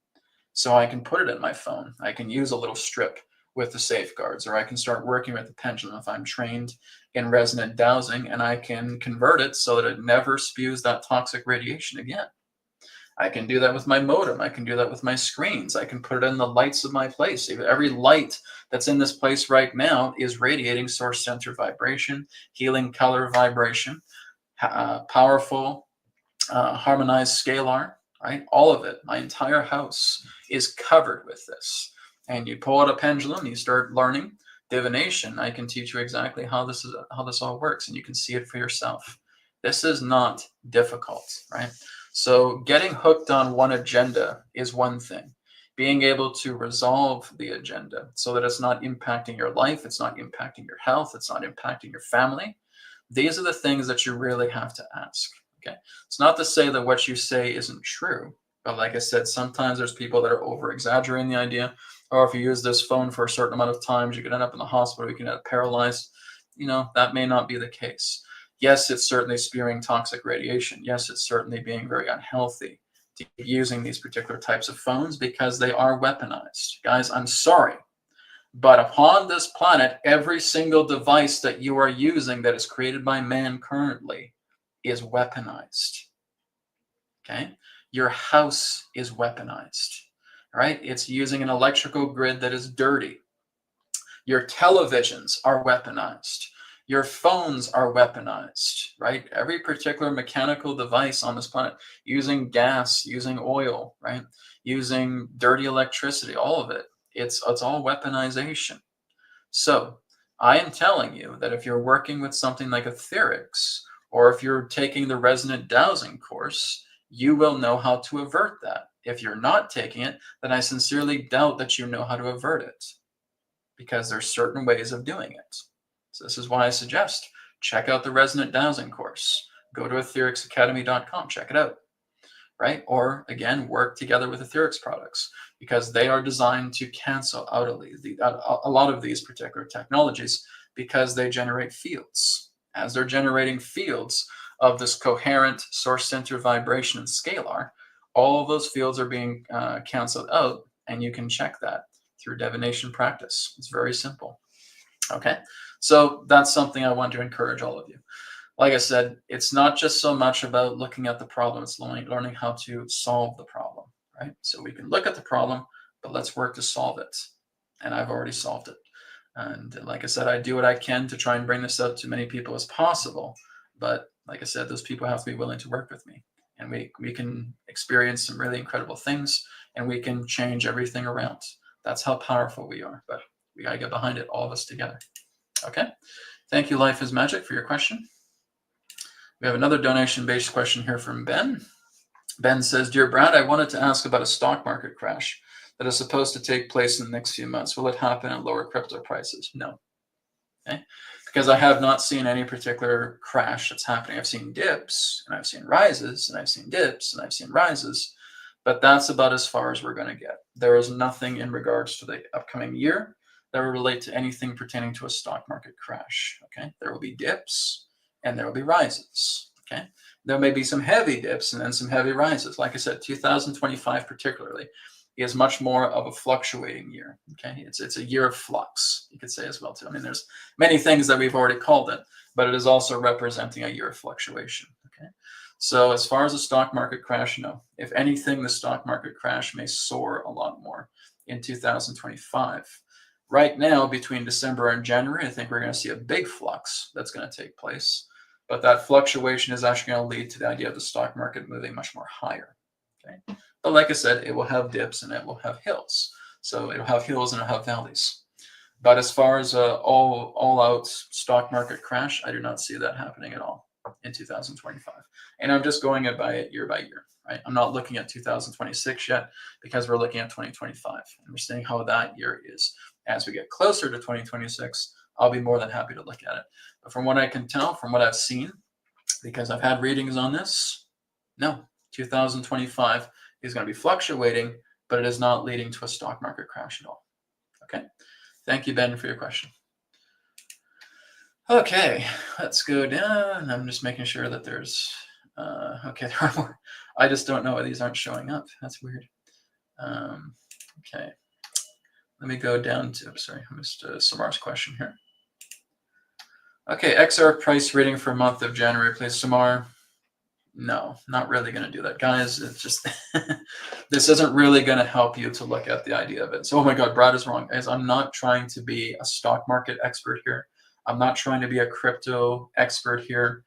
So I can put it in my phone. I can use a little strip with the safeguards, or I can start working with the pendulum if I'm trained in resonant dowsing, and I can convert it so that it never spews that toxic radiation again. I can do that with my modem. I can do that with my screens. I can put it in the lights of my place. Every light that's in this place right now is radiating source center vibration, healing color vibration, powerful, harmonized scalar, right? All of it. My entire house is covered with this. And you pull out a pendulum, you start learning divination. I can teach you exactly how this all works, and you can see it for yourself. This is not difficult, right? So getting hooked on one agenda is one thing. Being able to resolve the agenda so that it's not impacting your life, it's not impacting your health, it's not impacting your family. These are the things that you really have to ask, okay? It's not to say that what you say isn't true, but like I said, sometimes there's people that are over-exaggerating the idea, or if you use this phone for a certain amount of times, you could end up in the hospital, you can end up paralyzed. That may not be the case. Yes, it's certainly spewing toxic radiation. Yes, it's certainly being very unhealthy to keep using these particular types of phones because they are weaponized. Guys, I'm sorry, but upon this planet, every single device that you are using that is created by man currently is weaponized, okay? Your house is weaponized, right? It's using an electrical grid that is dirty. Your televisions are weaponized. Your phones are weaponized, right? Every particular mechanical device on this planet, using gas, using oil, right? Using dirty electricity, all of it. It's all weaponization. So I am telling you that if you're working with something like etherics, or if you're taking the Resonant Dowsing course, you will know how to avert that. If you're not taking it, then I sincerely doubt that you know how to avert it, because there's certain ways of doing it. So this is why I suggest check out the Resonant Dowsing course. Go to ethericsacademy.com, check it out. right? Or again, work together with etherics products because they are designed to cancel out a lot of these particular technologies because they generate fields. As they're generating fields of this coherent source center vibration and scalar, all of those fields are being canceled out, and you can check that through divination practice. It's very simple. Okay, so that's something I want to encourage all of you. Like I said, it's not just so much about looking at the problem, it's learning how to solve the problem, right? So we can look at the problem, but let's work to solve it. And I've already solved it. And like I said, I do what I can to try and bring this out to many people as possible. But like I said, those people have to be willing to work with me. And we can experience some really incredible things, and we can change everything around. That's how powerful we are. But we got to get behind it, all of us together. Okay? Thank you, Life is Magic, for your question. We have another donation-based question here from Ben. Ben says, Dear Brad, I wanted to ask about a stock market crash that is supposed to take place in the next few months. Will it happen at lower crypto prices? No. Okay? Because I have not seen any particular crash that's happening. I've seen dips, and I've seen rises, and I've seen dips, and I've seen rises, but that's about as far as we're going to get. There is nothing in regards to the upcoming year that will relate to anything pertaining to a stock market crash. Okay? There will be dips, and there will be rises. Okay, there may be some heavy dips and then some heavy rises. Like I said, 2025 particularly is much more of a fluctuating year. Okay, it's a year of flux, you could say as well too. I mean, there's many things that we've already called it, but it is also representing a year of fluctuation. Okay, so as far as the stock market crash, no. If anything, the stock market crash may soar a lot more in 2025. Right now, between December and January, I think we're going to see a big flux that's going to take place. But that fluctuation is actually going to lead to the idea of the stock market moving much more higher. Okay? But like I said, it will have dips and it will have hills. So it'll have hills and it'll have valleys. But as far as all-out stock market crash, I do not see that happening at all in 2025. And I'm just going by it year by year. Right? I'm not looking at 2026 yet because we're looking at 2025. And we're seeing how that year is. As we get closer to 2026, I'll be more than happy to look at it. But from what I can tell, from what I've seen, because I've had readings on this, no, 2025 is going to be fluctuating, but it is not leading to a stock market crash at all. Okay. Thank you, Ben, for your question. Okay, let's go down. I'm just making sure that there's, okay, there are more. I just don't know why these aren't showing up. That's weird. Okay. Let me go down to, sorry, I missed Samar's question here. Okay, XR price reading for month of January, please. Samar, no, not really going to do that. Guys, it's just, this isn't really going to help you to look at the idea of it. So, oh my God, Brad is wrong. Guys, I'm not trying to be a stock market expert here. I'm not trying to be a crypto expert here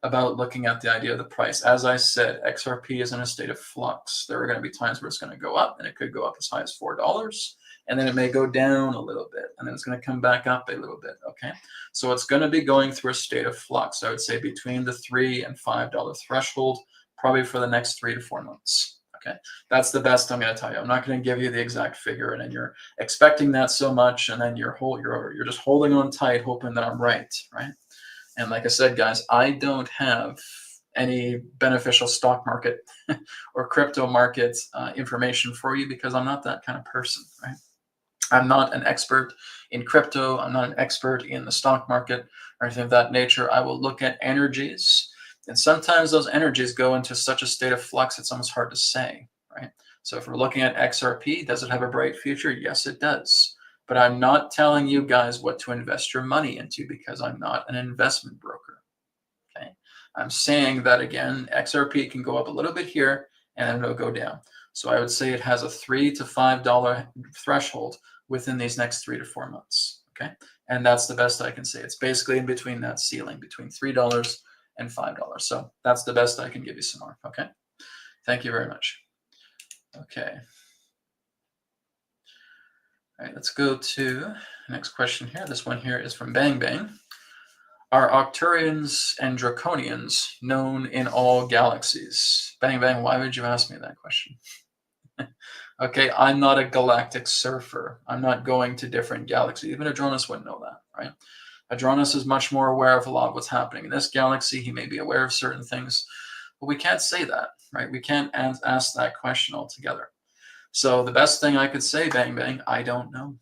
about looking at the idea of the price. As I said, XRP is in a state of flux. There are going to be times where it's going to go up, and it could go up as high as $4. And then it may go down a little bit, and then it's going to come back up a little bit, okay? So it's going to be going through a state of flux, I would say between the $3 and $5 threshold, probably for the next 3 to 4 months, okay? That's the best I'm going to tell you. I'm not going to give you the exact figure, and then you're expecting that so much, and then you're just holding on tight, hoping that I'm right? And like I said, guys, I don't have any beneficial stock market or crypto market information for you because I'm not that kind of person, right? I'm not an expert in crypto. I'm not an expert in the stock market or anything of that nature. I will look at energies, and sometimes those energies go into such a state of flux, it's almost hard to say, right? So if we're looking at XRP, does it have a bright future? Yes, it does. But I'm not telling you guys what to invest your money into because I'm not an investment broker, okay? I'm saying that, again, XRP can go up a little bit here, and then it'll go down. So I would say it has a $3 to $5 threshold within these next 3 to 4 months, okay? And that's the best I can say. It's basically in between that ceiling, between $3 and $5. So that's the best I can give you, Samar, okay? Thank you very much. Okay. All right, let's go to the next question here. This one here is from Bang Bang. Are Octurians and Draconians known in all galaxies? Bang Bang, why would you ask me that question? Okay, I'm not a galactic surfer. I'm not going to different galaxies. Even Adronis wouldn't know that, right? Adronis is much more aware of a lot of what's happening in this galaxy. He may be aware of certain things, but we can't say that. right? We can't ask that question altogether. So the best thing I could say, Bang Bang, I don't know.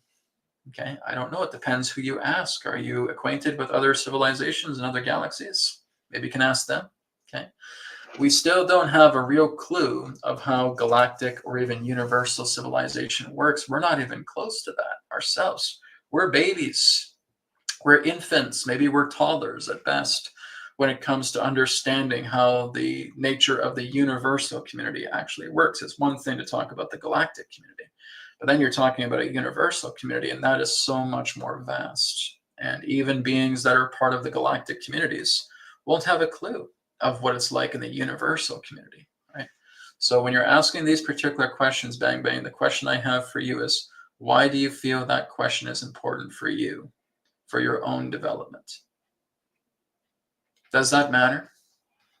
Okay, I don't know. It depends who you ask. Are you acquainted with other civilizations and other galaxies? Maybe you can ask them. Okay. We still don't have a real clue of how galactic or even universal civilization works. We're not even close to that ourselves. We're babies. We're infants. Maybe we're toddlers at best when it comes to understanding how the nature of the universal community actually works. It's one thing to talk about the galactic community, but then you're talking about a universal community, and that is so much more vast. And even beings that are part of the galactic communities won't have a clue of what it's like in the universal community, right? So when you're asking these particular questions, Bang Bang, the question I have for you is, why do you feel that question is important for you, for your own development? Does that matter?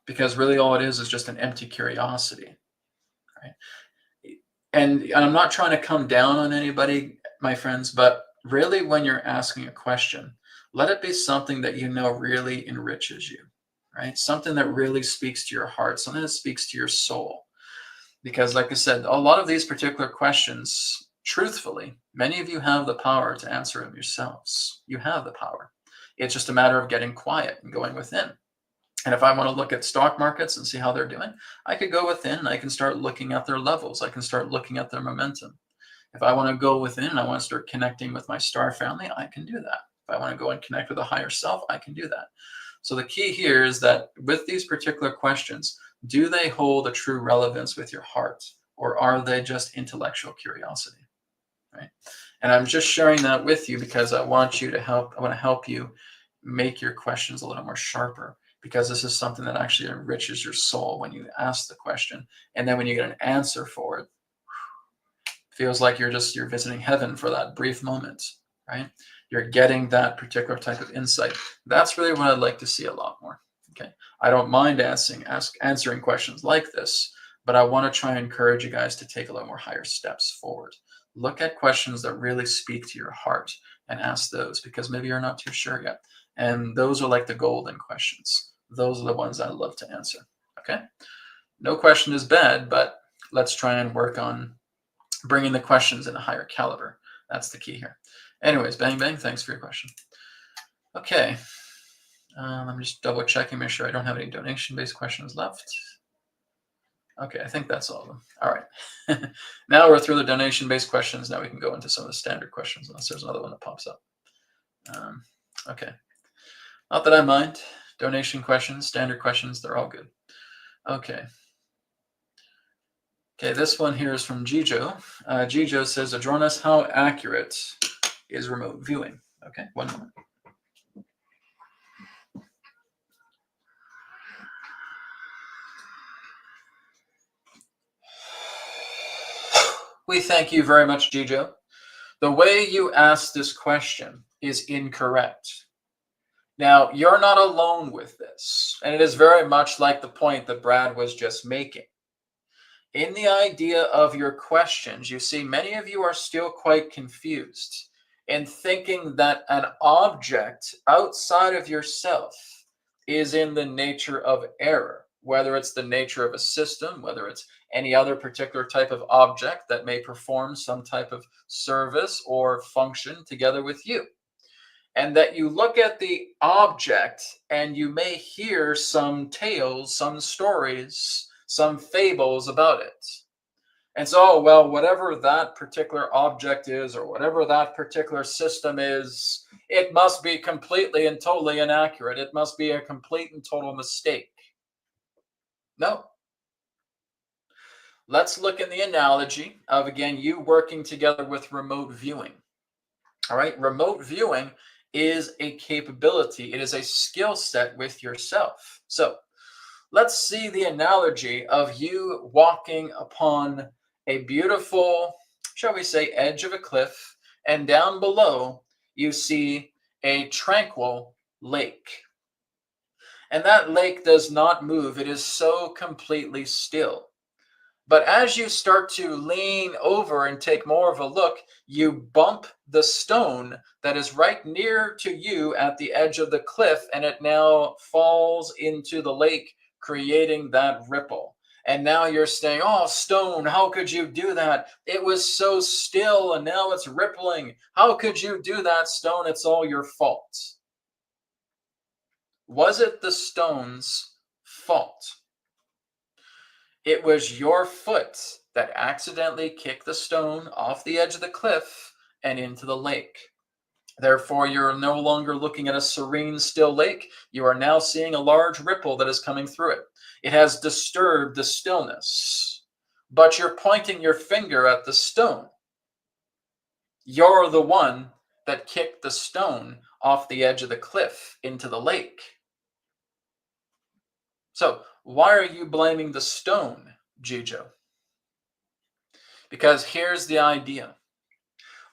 Because really all it is just an empty curiosity, right? And I'm not trying to come down on anybody, my friends, but really when you're asking a question, let it be something that you know really enriches you, right? Something that really speaks to your heart, something that speaks to your soul. Because like I said, a lot of these particular questions, truthfully, many of you have the power to answer them yourselves. You have the power. It's just a matter of getting quiet and going within. And if I want to look at stock markets and see how they're doing, I could go within and I can start looking at their levels. I can start looking at their momentum. If I want to go within and I want to start connecting with my star family, I can do that. If I want to go and connect with a higher self, I can do that. So the key here is that with these particular questions, do they hold a true relevance with your heart, or are they just intellectual curiosity, right? And I'm just sharing that with you because I want to help you make your questions a little more sharper, because this is something that actually enriches your soul when you ask the question. And then when you get an answer for it, feels like you're visiting heaven for that brief moment, right? You're getting that particular type of insight. That's really what I'd like to see a lot more. Okay. I don't mind answering questions like this, but I want to try and encourage you guys to take a little more higher steps forward. Look at questions that really speak to your heart and ask those, because maybe you're not too sure yet. And those are like the golden questions. Those are the ones I love to answer. Okay. No question is bad, but let's try and work on bringing the questions in a higher caliber. That's the key here. Anyways, Bang Bang, thanks for your question. Okay. I'm just double checking, make sure I don't have any donation-based questions left. Okay, I think that's all of them. All right. Now we're through the donation-based questions. Now we can go into some of the standard questions, unless there's another one that pops up. Okay. Not that I mind. Donation questions, standard questions, they're all good. Okay. Okay, this one here is from Gijo. Gijo says, Adronis, how accurate is remote viewing? Okay, one moment. We thank you very much, Gijo. The way you asked this question is incorrect. Now, you're not alone with this, and it is very much like the point that Brad was just making. In the idea of your questions, you see, many of you are still quite confused in thinking that an object outside of yourself is in the nature of error, whether it's the nature of a system, whether it's any other particular type of object that may perform some type of service or function together with you. And that you look at the object and you may hear some tales, some stories, some fables about it. And so, oh, well, whatever that particular object is, or whatever that particular system is, it must be completely and totally inaccurate. It must be a complete and total mistake. No. Let's look in the analogy of, again, you working together with remote viewing. All right, remote viewing is a capability. It is a skill set with yourself. So let's see the analogy of you walking upon a beautiful, shall we say, edge of a cliff, and down below you see a tranquil lake. And that lake does not move. It is so completely still. But as you start to lean over and take more of a look, you bump the stone that is right near to you at the edge of the cliff, and it now falls into the lake, creating that ripple. And now you're saying, oh, stone, how could you do that? It was so still and now it's rippling. How could you do that, stone? It's all your fault. Was it the stone's fault? It was your foot that accidentally kicked the stone off the edge of the cliff and into the lake. Therefore, you're no longer looking at a serene, still lake. You are now seeing a large ripple that is coming through it. It has disturbed the stillness, but you're pointing your finger at the stone. You're the one that kicked the stone off the edge of the cliff into the lake. So, why are you blaming the stone, Jijo? Because here's the idea.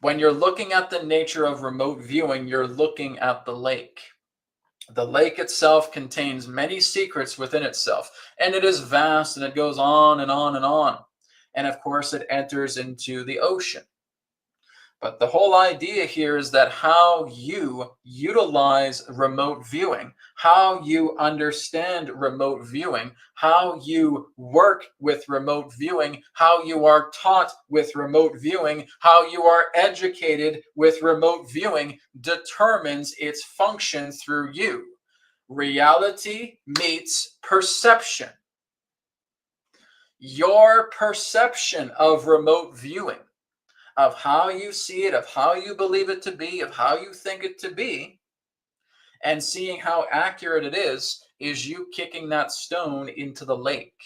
When you're looking at the nature of remote viewing, you're looking at the lake. The lake itself contains many secrets within itself, and it is vast, and it goes on and on and on. And of course, it enters into the ocean. But the whole idea here is that how you utilize remote viewing, how you understand remote viewing, how you work with remote viewing, how you are taught with remote viewing, how you are educated with remote viewing determines its function through you. Reality meets perception. Your perception of remote viewing, of how you see it, of how you believe it to be, of how you think it to be, and seeing how accurate it is you kicking that stone into the lake.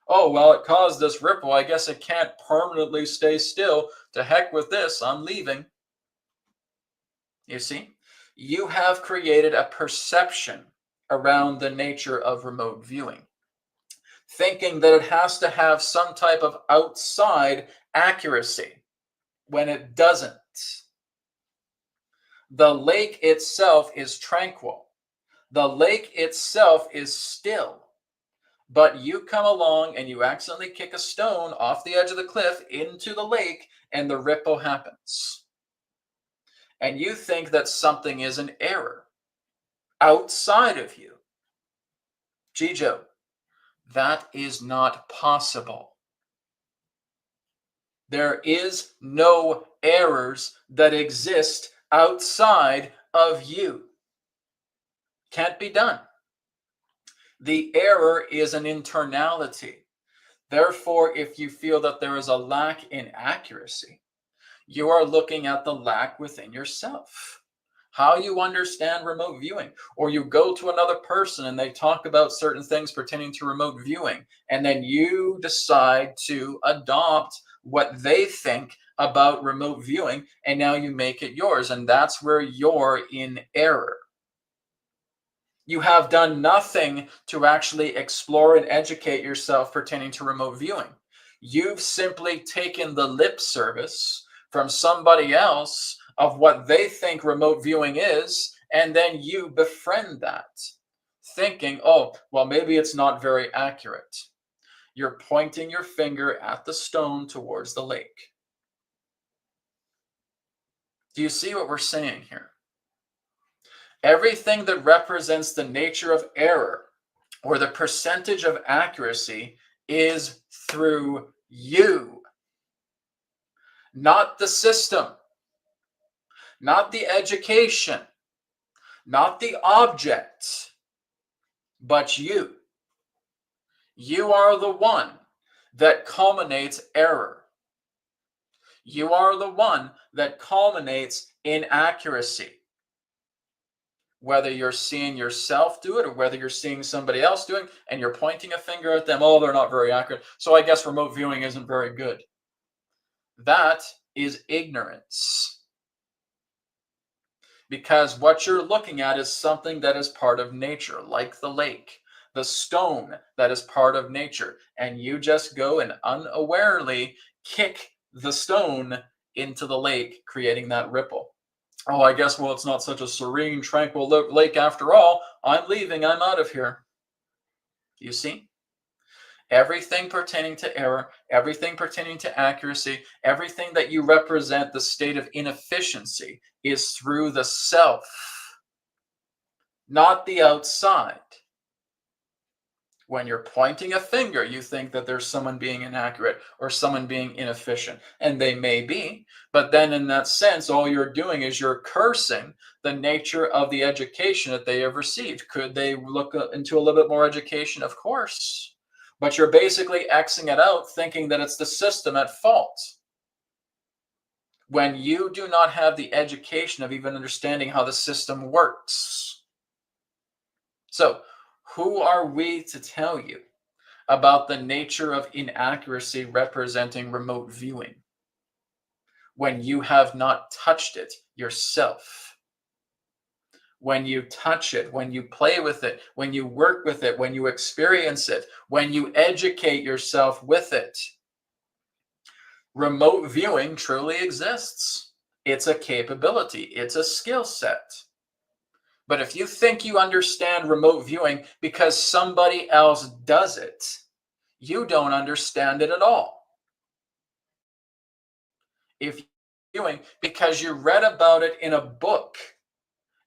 Oh, well, it caused this ripple. I guess it can't permanently stay still. To heck with this, I'm leaving. You see, you have created a perception around the nature of remote viewing, thinking that it has to have some type of outside accuracy when it doesn't. The lake itself is tranquil. The lake itself is still. But you come along and you accidentally kick a stone off the edge of the cliff into the lake, and the ripple happens. And you think that something is an error outside of you. Jijo, that is not possible. There is no errors that exist outside of you. Can't be done. The error is an internality. Therefore, if you feel that there is a lack in accuracy, you are looking at the lack within yourself. How you understand remote viewing, or you go to another person and they talk about certain things pertaining to remote viewing, and then you decide to adopt what they think about remote viewing, and now you make it yours, and that's where you're in error. You have done nothing to actually explore and educate yourself pertaining to remote viewing. You've simply taken the lip service from somebody else of what they think remote viewing is, and then you befriend that, thinking, oh, well, maybe it's not very accurate. You're pointing your finger at the stone towards the lake. Do you see what we're saying here? Everything that represents the nature of error or the percentage of accuracy is through you, not the system, not the education, not the object, but you. You are the one that culminates error. You are the one that culminates inaccuracy. Whether you're seeing yourself do it or whether you're seeing somebody else doing, and you're pointing a finger at them, oh, they're not very accurate, so I guess remote viewing isn't very good. That is ignorance. Because what you're looking at is something that is part of nature, like the lake, the stone that is part of nature, and you just go and unawarely kick the stone into the lake, creating that ripple. Oh, I guess, well, it's not such a serene, tranquil lake after all. I'm leaving. I'm out of here. You see? Everything pertaining to error, everything pertaining to accuracy, everything that you represent the state of inefficiency is through the self, not the outside. When you're pointing a finger, you think that there's someone being inaccurate or someone being inefficient, and they may be, but then in that sense, all you're doing is you're cursing the nature of the education that they have received. Could they look into a little bit more education? Of course. But you're basically Xing it out, thinking that it's the system at fault, when you do not have the education of even understanding how the system works. So, who are we to tell you about the nature of inaccuracy representing remote viewing when you have not touched it yourself? When you touch it, when you play with it, when you work with it, when you experience it, when you educate yourself with it, remote viewing truly exists. It's a capability, it's a skill set. But if you think you understand remote viewing because somebody else does it, you don't understand it at all. If you're viewing because you read about it in a book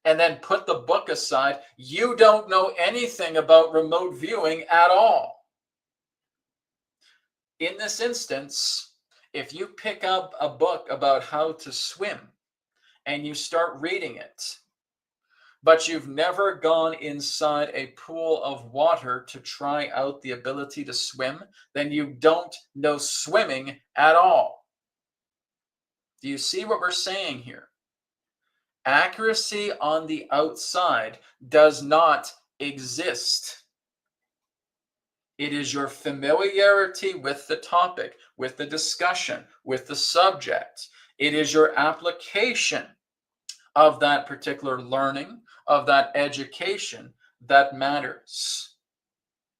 and then put the book aside, you don't know anything about remote viewing at all. In this instance, if you pick up a book about how to swim and you start reading it, but you've never gone inside a pool of water to try out the ability to swim, then you don't know swimming at all. Do you see what we're saying here? Accuracy on the outside does not exist. It is your familiarity with the topic, with the discussion, with the subject. It is your application of that particular learning, of that education that matters.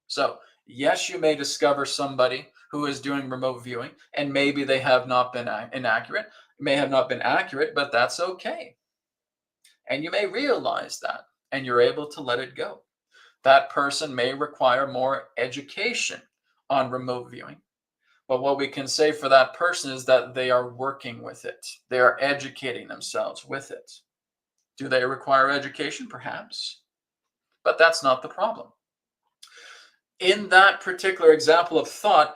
So, yes, you may discover somebody who is doing remote viewing, and maybe they have not been inaccurate, may have not been accurate, but that's okay. And you may realize that, and you're able to let it go. That person may require more education on remote viewing. But what we can say for that person is that they are working with it. They are educating themselves with it. Do they require education? Perhaps. But that's not the problem. In that particular example of thought,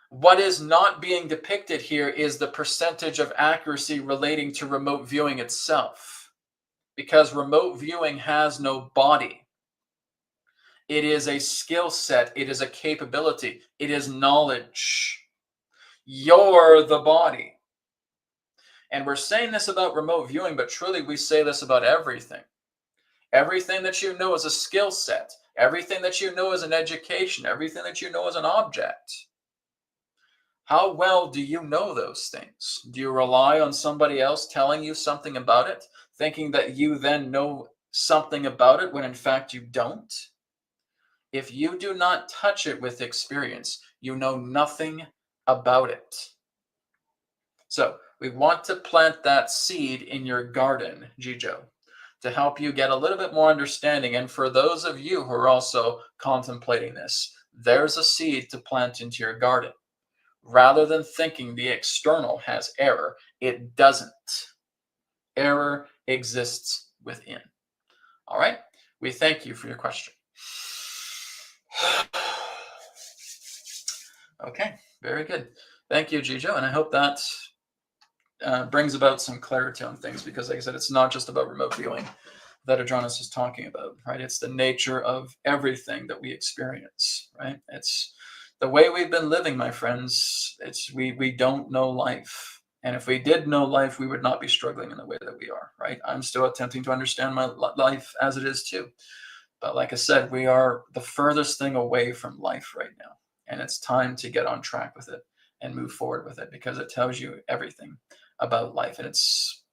what is not being depicted here is the percentage of accuracy relating to remote viewing itself. Because remote viewing has no body. It is a skill set. It is a capability. It is knowledge. You're the body. And we're saying this about remote viewing, but truly we say this about everything. Everything that you know is a skill set. Everything that you know is an education. Everything that you know is an object. How well do you know those things? Do you rely on somebody else telling you something about it, thinking that you then know something about it when in fact you don't? If you do not touch it with experience, you know nothing about it. So we want to plant that seed in your garden, Jijo, to help you get a little bit more understanding. And for those of you who are also contemplating this, there's a seed to plant into your garden. Rather than thinking the external has error, it doesn't. Error exists within. All right? We thank you for your question. Okay, very good. Thank you, Jijo, and I hope that brings about some clarity on things, because like I said, it's not just about remote viewing that Adronis is talking about, right? It's the nature of everything that we experience, right? It's the way we've been living, my friends. It's we don't know life. And if we did know life, we would not be struggling in the way that we are, right? I'm still attempting to understand my life as it is too. But like I said, we are the furthest thing away from life right now. And it's time to get on track with it and move forward with it, because it tells you everything about life. And it's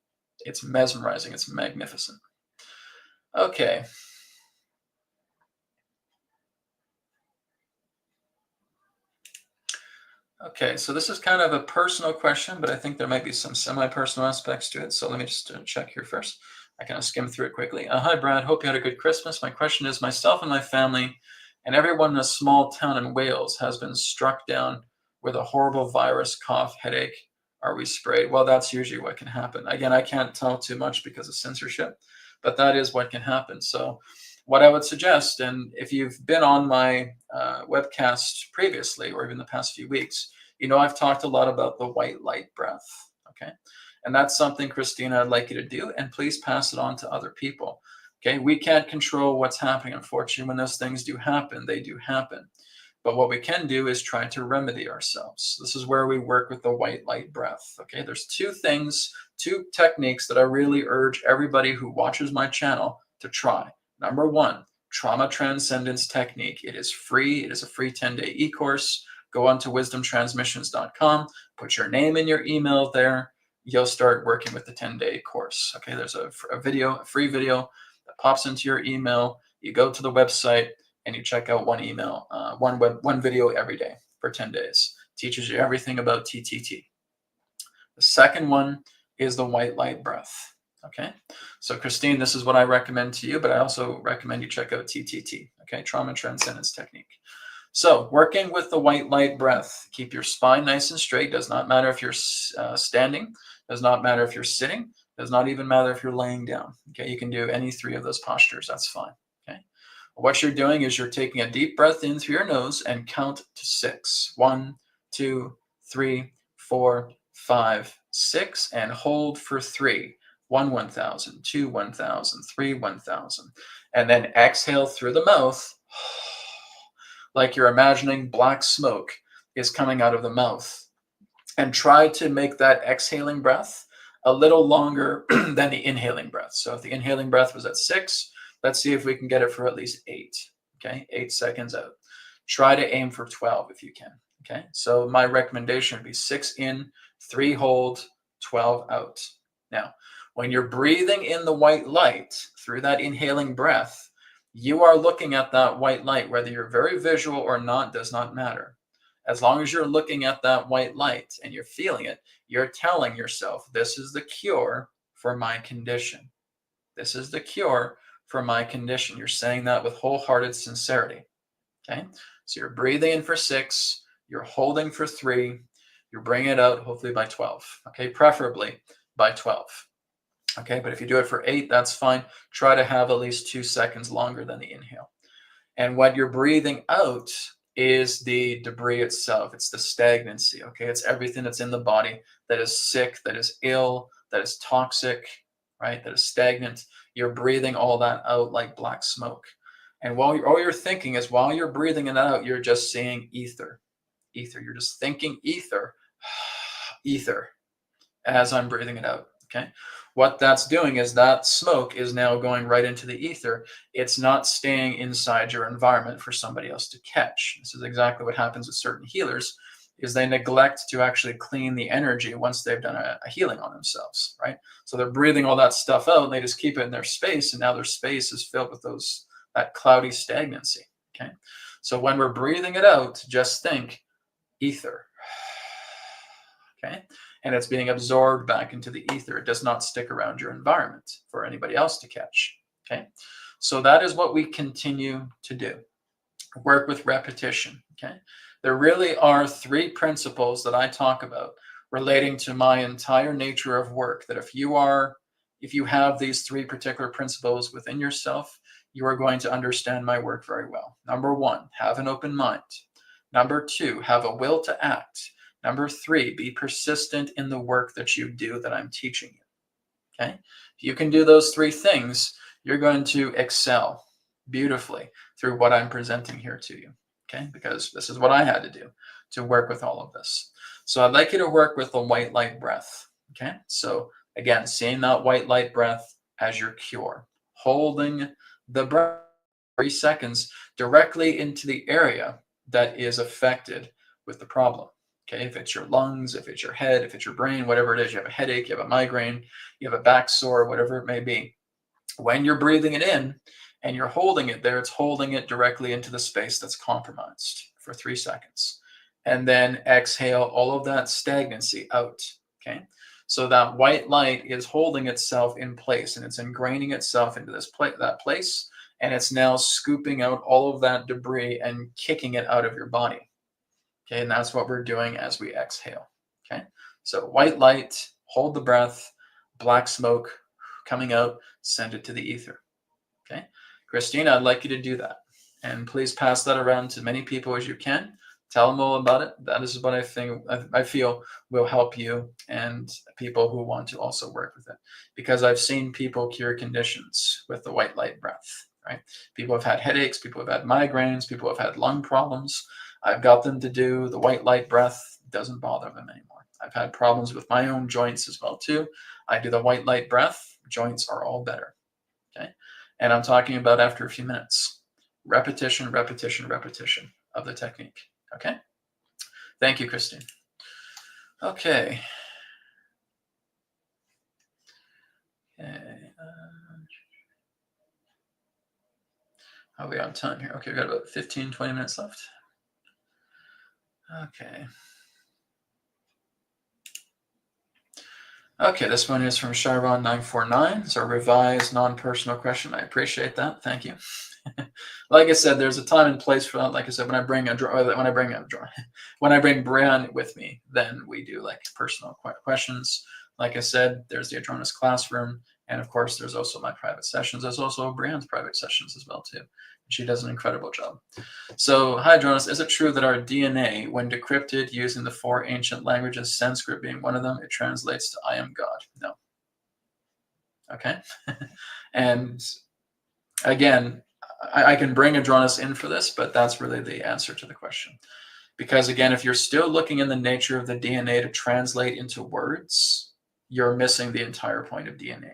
mesmerizing. It's magnificent. Okay. Okay, so this is kind of a personal question, but I think there might be some semi-personal aspects to it. So let me just check here first. I kind of skim through it quickly. Hi, Brad. Hope you had a good Christmas. My question is, myself and my family and everyone in a small town in Wales has been struck down with a horrible virus, cough, headache. Are we sprayed? Well, that's usually what can happen. Again, I can't tell too much because of censorship, but that is what can happen. So what I would suggest, and if you've been on my webcast previously, or even the past few weeks, you know I've talked a lot about the white light breath, okay? And that's something, Christina, I'd like you to do, and please pass it on to other people, okay? We can't control what's happening. Unfortunately, when those things do happen, they do happen. But what we can do is try to remedy ourselves. This is where we work with the white light breath, okay? There's two techniques that I really urge everybody who watches my channel to try. Number one, trauma transcendence technique. It is free. It is a free 10-day e-course. Go on to wisdomtransmissions.com, put your name and your email there. You'll start working with the 10-day course. Okay, there's a free video that pops into your email. You go to the website and you check out one video every day for 10 days. Teaches you everything about TTT. The second one is the white light breath. Okay, so Christine, this is what I recommend to you, but I also recommend you check out TTT, okay, trauma transcendence technique. So working with the white light breath, keep your spine nice and straight. Does not matter if you're standing, does not matter if you're sitting, does not even matter if you're laying down. Okay, you can do any three of those postures, that's fine. Okay, what you're doing is you're taking a deep breath in through your nose and count to 6. 1, 2, 3, 4, 5, 6, and hold for 3. 1, 1,000, 2, 1,000, 3, 1,000. And then exhale through the mouth, like you're imagining black smoke is coming out of the mouth. And try to make that exhaling breath a little longer than the inhaling breath. So if the inhaling breath was at 6, let's see if we can get it for at least 8. Okay, 8 seconds out. Try to aim for 12 if you can. Okay, so my recommendation would be 6 in, 3 hold, 12 out. Now, when you're breathing in the white light through that inhaling breath, you are looking at that white light. Whether you're very visual or not does not matter. As long as you're looking at that white light and you're feeling it, you're telling yourself, this is the cure for my condition. This is the cure for my condition. You're saying that with wholehearted sincerity. Okay, so you're breathing in for 6, you're holding for 3, you're bringing it out hopefully by 12. Okay, preferably by 12. Okay, but if you do it for 8, that's fine. Try to have at least 2 seconds longer than the inhale. And what you're breathing out is the debris itself. It's the stagnancy, okay? It's everything that's in the body that is sick, that is ill, that is toxic, right? That is stagnant. You're breathing all that out like black smoke. And all you're thinking is, while you're breathing it out, you're just saying ether. Ether. You're just thinking ether, ether, as I'm breathing it out, okay? What that's doing is that smoke is now going right into the ether. It's not staying inside your environment for somebody else to catch. This is exactly what happens with certain healers, is they neglect to actually clean the energy once they've done a healing on themselves, right? So they're breathing all that stuff out and they just keep it in their space, and now their space is filled with that cloudy stagnancy, okay? So when we're breathing it out, just think ether, okay? And it's being absorbed back into the ether. It does not stick around your environment for anybody else to catch, okay? So that is what we continue to do. Work with repetition, okay? There really are 3 principles that I talk about relating to my entire nature of work, that if you have these 3 particular principles within yourself, you are going to understand my work very well. Number 1, have an open mind. Number 2, have a will to act. Number 3, be persistent in the work that you do that I'm teaching you, okay? If you can do those 3 things, you're going to excel beautifully through what I'm presenting here to you, okay? Because this is what I had to do to work with all of this. So I'd like you to work with the white light breath, okay? So again, seeing that white light breath as your cure, holding the breath 3 seconds directly into the area that is affected with the problem. Okay, if it's your lungs, if it's your head, if it's your brain, whatever it is, you have a headache, you have a migraine, you have a back sore, whatever it may be. When you're breathing it in and you're holding it there, it's holding it directly into the space that's compromised for 3 seconds. And then exhale all of that stagnancy out, okay? So that white light is holding itself in place, and it's ingraining itself into that place, and it's now scooping out all of that debris and kicking it out of your body. Okay, and that's what we're doing as we exhale. Okay, so white light, hold the breath, black smoke coming out, send it to the ether. Okay, Christina, I'd like you to do that. And please pass that around to many people as you can. Tell them all about it. That is what I feel will help you and people who want to also work with it. Because I've seen people cure conditions with the white light breath, right? People have had headaches, people have had migraines, people have had lung problems. I've got them to do the white light breath. It doesn't bother them anymore. I've had problems with my own joints as well too. I do the white light breath. Joints are all better, okay? And I'm talking about after a few minutes. Repetition, repetition, repetition of the technique. Okay. Thank you, Christine. Okay. How are we on time here? Okay, we've got about 15, 20 minutes left. Okay. Okay, this one is from Chiron949. It's a revised non-personal question. I appreciate that. Thank you. Like I said, there's a time and place for that. Like I said, when I bring Brian with me, then we do like personal questions. Like I said, there's the Adronis classroom, and of course, there's also my private sessions. There's also Brian's private sessions as well too. She does an incredible job. So, hi, Adronis. Is it true that our DNA, when decrypted using the 4 ancient languages, Sanskrit being one of them, it translates to "I am God"? No. Okay. And again, I can bring Adronis in for this, but that's really the answer to the question. Because again, if you're still looking in the nature of the DNA to translate into words, you're missing the entire point of DNA.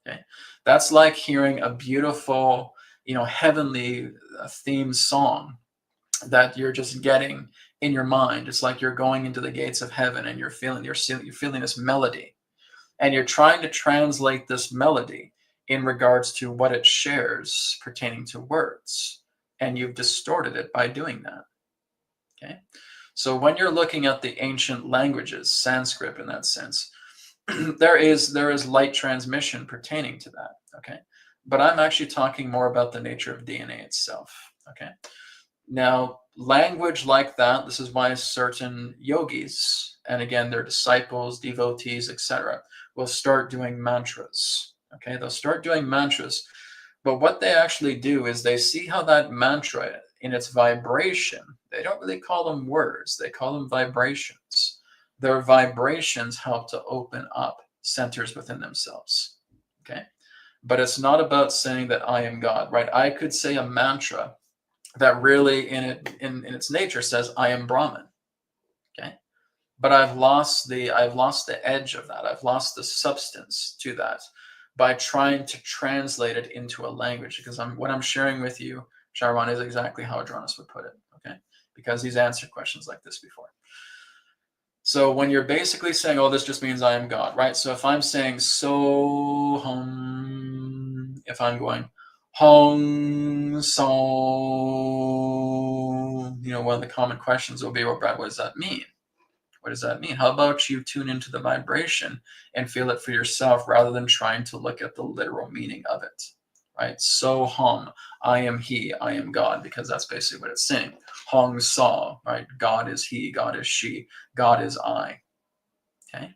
Okay, that's like hearing a beautiful, heavenly theme song that you're just getting in your mind. It's like you're going into the gates of heaven and you're feeling this melody, and you're trying to translate this melody in regards to what it shares pertaining to words, and you've distorted it by doing that. Okay, so when you're looking at the ancient languages, Sanskrit in that sense, there is light transmission pertaining to that. Okay, but I'm actually talking more about the nature of DNA itself. Okay, now language like that, this is why certain yogis, and again their disciples, devotees, etc., will start doing mantras. Okay, they'll start doing mantras, but what they actually do is they see how that mantra in its vibration, they don't really call them words, they call them vibrations. Their vibrations help to open up centers within themselves. Okay, but it's not about saying that I am God, right? I could say a mantra that really in its nature says I am Brahman. Okay, but I've lost the edge of that. I've lost the substance to that by trying to translate it into a language, because what I'm sharing with you, Sharon, is exactly how Adronis would put it. Okay, because he's answered questions like this before. So when you're basically saying, oh, this just means I am God, right? So if I'm saying so hum, if I'm going hong so, one of the common questions will be, well, Brad, what does that mean? What does that mean? How about you tune into the vibration and feel it for yourself rather than trying to look at the literal meaning of it, right? So hum, I am he, I am God, because that's basically what it's saying. Hong Sa, right? God is he, God is she, God is I. Okay,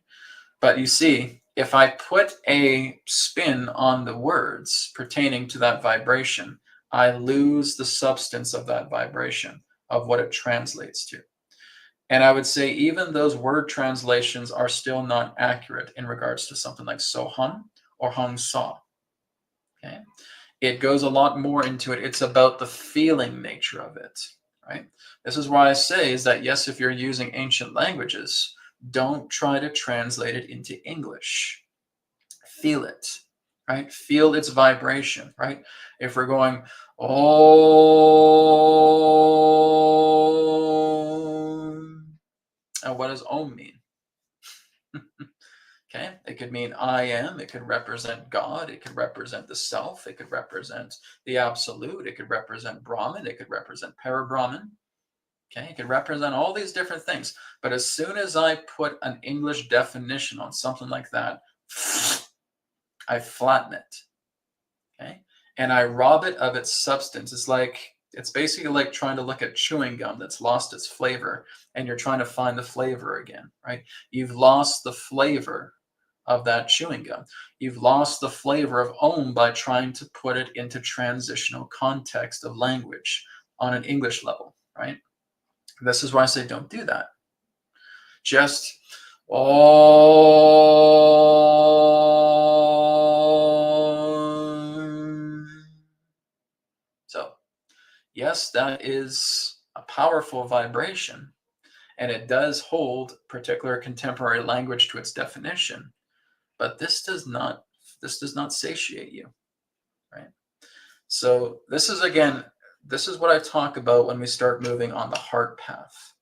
but you see, if I put a spin on the words pertaining to that vibration, I lose the substance of that vibration, of what it translates to. And I would say even those word translations are still not accurate in regards to something like so hum or hong sa. Okay, it goes a lot more into it. It's about the feeling nature of it, right? This is why I say is that, yes, if you're using ancient languages, don't try to translate it into English. Feel it, right? Feel its vibration, right? If we're going, oh, and what does Om mean? Okay, it could mean I am, it could represent God, it could represent the self, it could represent the absolute, it could represent Brahman, it could represent Para-Brahman. Okay, it could represent all these different things. But as soon as I put an English definition on something like that, I flatten it. Okay, and I rob it of its substance. It's basically like trying to look at chewing gum that's lost its flavor, and you're trying to find the flavor again, right? You've lost the flavor of that chewing gum. You've lost the flavor of Om by trying to put it into transitional context of language on an English level, right? This is why I say don't do that. Just, oh. So, yes, that is a powerful vibration, and it does hold particular contemporary language to its definition, but this does not satiate you, right? So this is, again, this is what I talk about when we start moving on the heart path.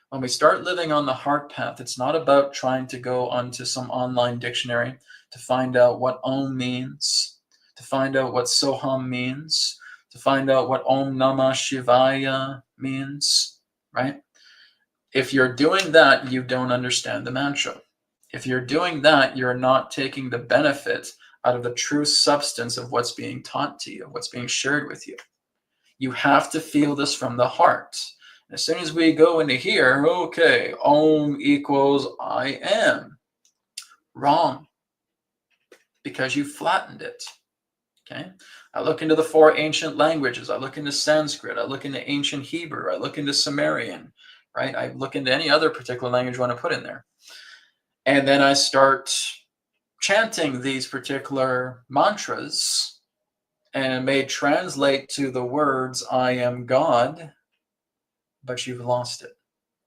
When we start living on the heart path, it's not about trying to go onto some online dictionary to find out what Om means, to find out what Soham means, to find out what Om Namah Shivaya means, right? If you're doing that, you don't understand the mantra. If you're doing that, you're not taking the benefit out of the true substance of what's being taught to you, what's being shared with you. You have to feel this from the heart. As soon as we go into here, okay, Om equals I am. Wrong. Because you flattened it. Okay? I look into the 4 ancient languages. I look into Sanskrit. I look into ancient Hebrew. I look into Sumerian. Right? I look into any other particular language you want to put in there. And then I start chanting these particular mantras, and it may translate to the words, I am God, but you've lost it.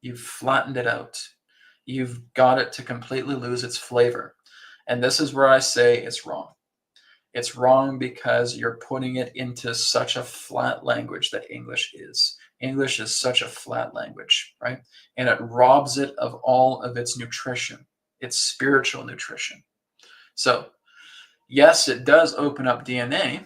You've flattened it out. You've got it to completely lose its flavor. And this is where I say it's wrong. It's wrong because you're putting it into such a flat language that English is. English is such a flat language, right? And it robs it of all of its nutrition, its spiritual nutrition. So, yes, it does open up DNA.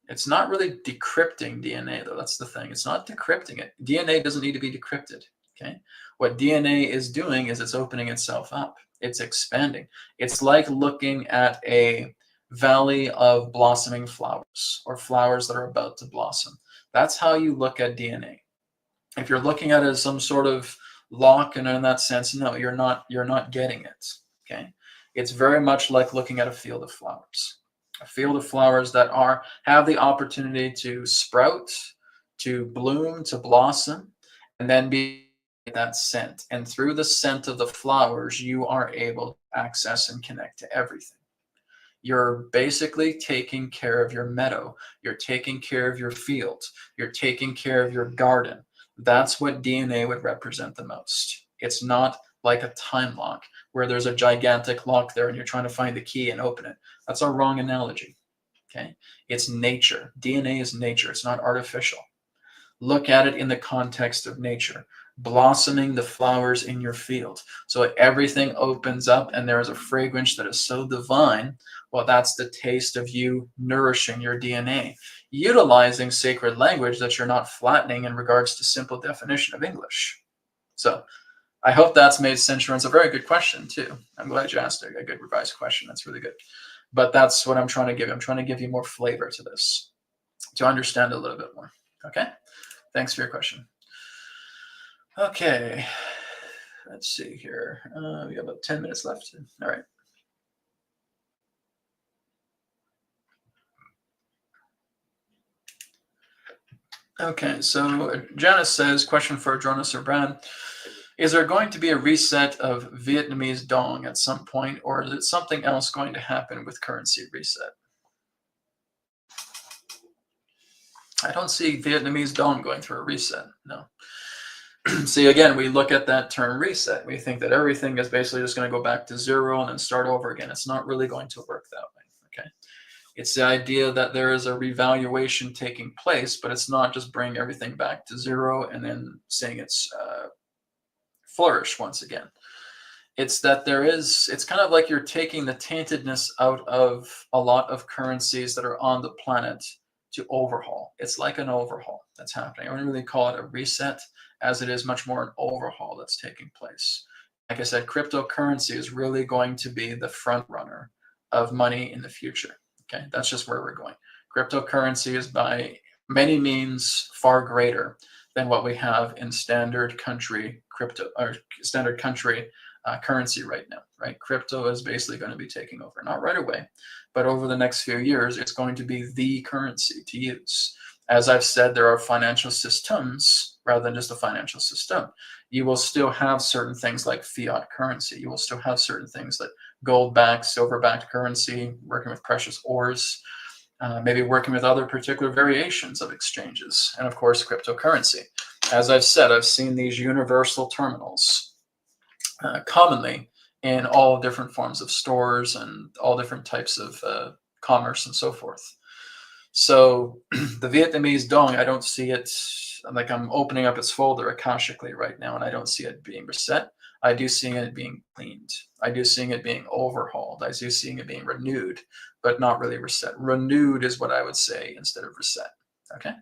It's not really decrypting DNA, though. That's the thing. It's not decrypting it. DNA doesn't need to be decrypted, okay? What DNA is doing is it's opening itself up. It's expanding. It's like looking at a valley of blossoming flowers or flowers that are about to blossom. That's how you look at DNA. If you're looking at it as some sort of lock, and in that sense, no, you're not getting it, okay? It's very much like looking at a field of flowers. A field of flowers that have the opportunity to sprout, to bloom, to blossom, and then be that scent. And through the scent of the flowers, you are able to access and connect to everything. You're basically taking care of your meadow. You're taking care of your field. You're taking care of your garden. That's what DNA would represent the most. It's not like a time lock where there's a gigantic lock there and you're trying to find the key and open it. That's a wrong analogy. Okay? It's nature. DNA is nature. It's not artificial. Look at it in the context of nature, blossoming the flowers in your field. So everything opens up and there is a fragrance that is so divine. Well, that's the taste of you nourishing your DNA, utilizing sacred language that you're not flattening in regards to simple definition of English. So I hope that's made sense. It's a very good question too. I'm glad you asked a good revised question. That's really good. But that's what I'm trying to give you. I'm trying to give you more flavor to this, to understand a little bit more. Okay? Thanks for your question. Okay. Let's see here. We have about 10 minutes left. All right. Okay, so Janice says, question for Adronis or Brad. Is there going to be a reset of Vietnamese dong at some point, or is it something else going to happen with currency reset? I don't see Vietnamese dong going through a reset, no. See, again, we look at that term reset. We think that everything is basically just going to go back to zero and then start over again. It's not really going to work that way, okay? It's the idea that there is a revaluation taking place, but it's not just bringing everything back to zero and then saying it's flourish once again. It's that it's kind of like you're taking the taintedness out of a lot of currencies that are on the planet to overhaul. It's like an overhaul that's happening. I wouldn't really call it a reset, as it is much more an overhaul that's taking place. Like I said, cryptocurrency is really going to be the front runner of money in the future. Okay, that's just where we're going. Cryptocurrency is by many means far greater than what we have in standard country currency right now, right? Crypto is basically going to be taking over, not right away, but over the next few years, it's going to be the currency to use. As I've said, there are financial systems rather than just a financial system. You will still have certain things like fiat currency. You will still have certain things like gold-backed, silver-backed currency, working with precious ores, maybe working with other particular variations of exchanges, and of course, cryptocurrency. As I've said, I've seen these universal terminals commonly in all different forms of stores and all different types of commerce and so forth. So the Vietnamese dong, I don't see it, like I'm opening up its folder akashically right now, and I don't see it being reset. I do see it being cleaned. I do see it being overhauled. I do see it being renewed, but not really reset. Renewed is what I would say instead of reset. Okay,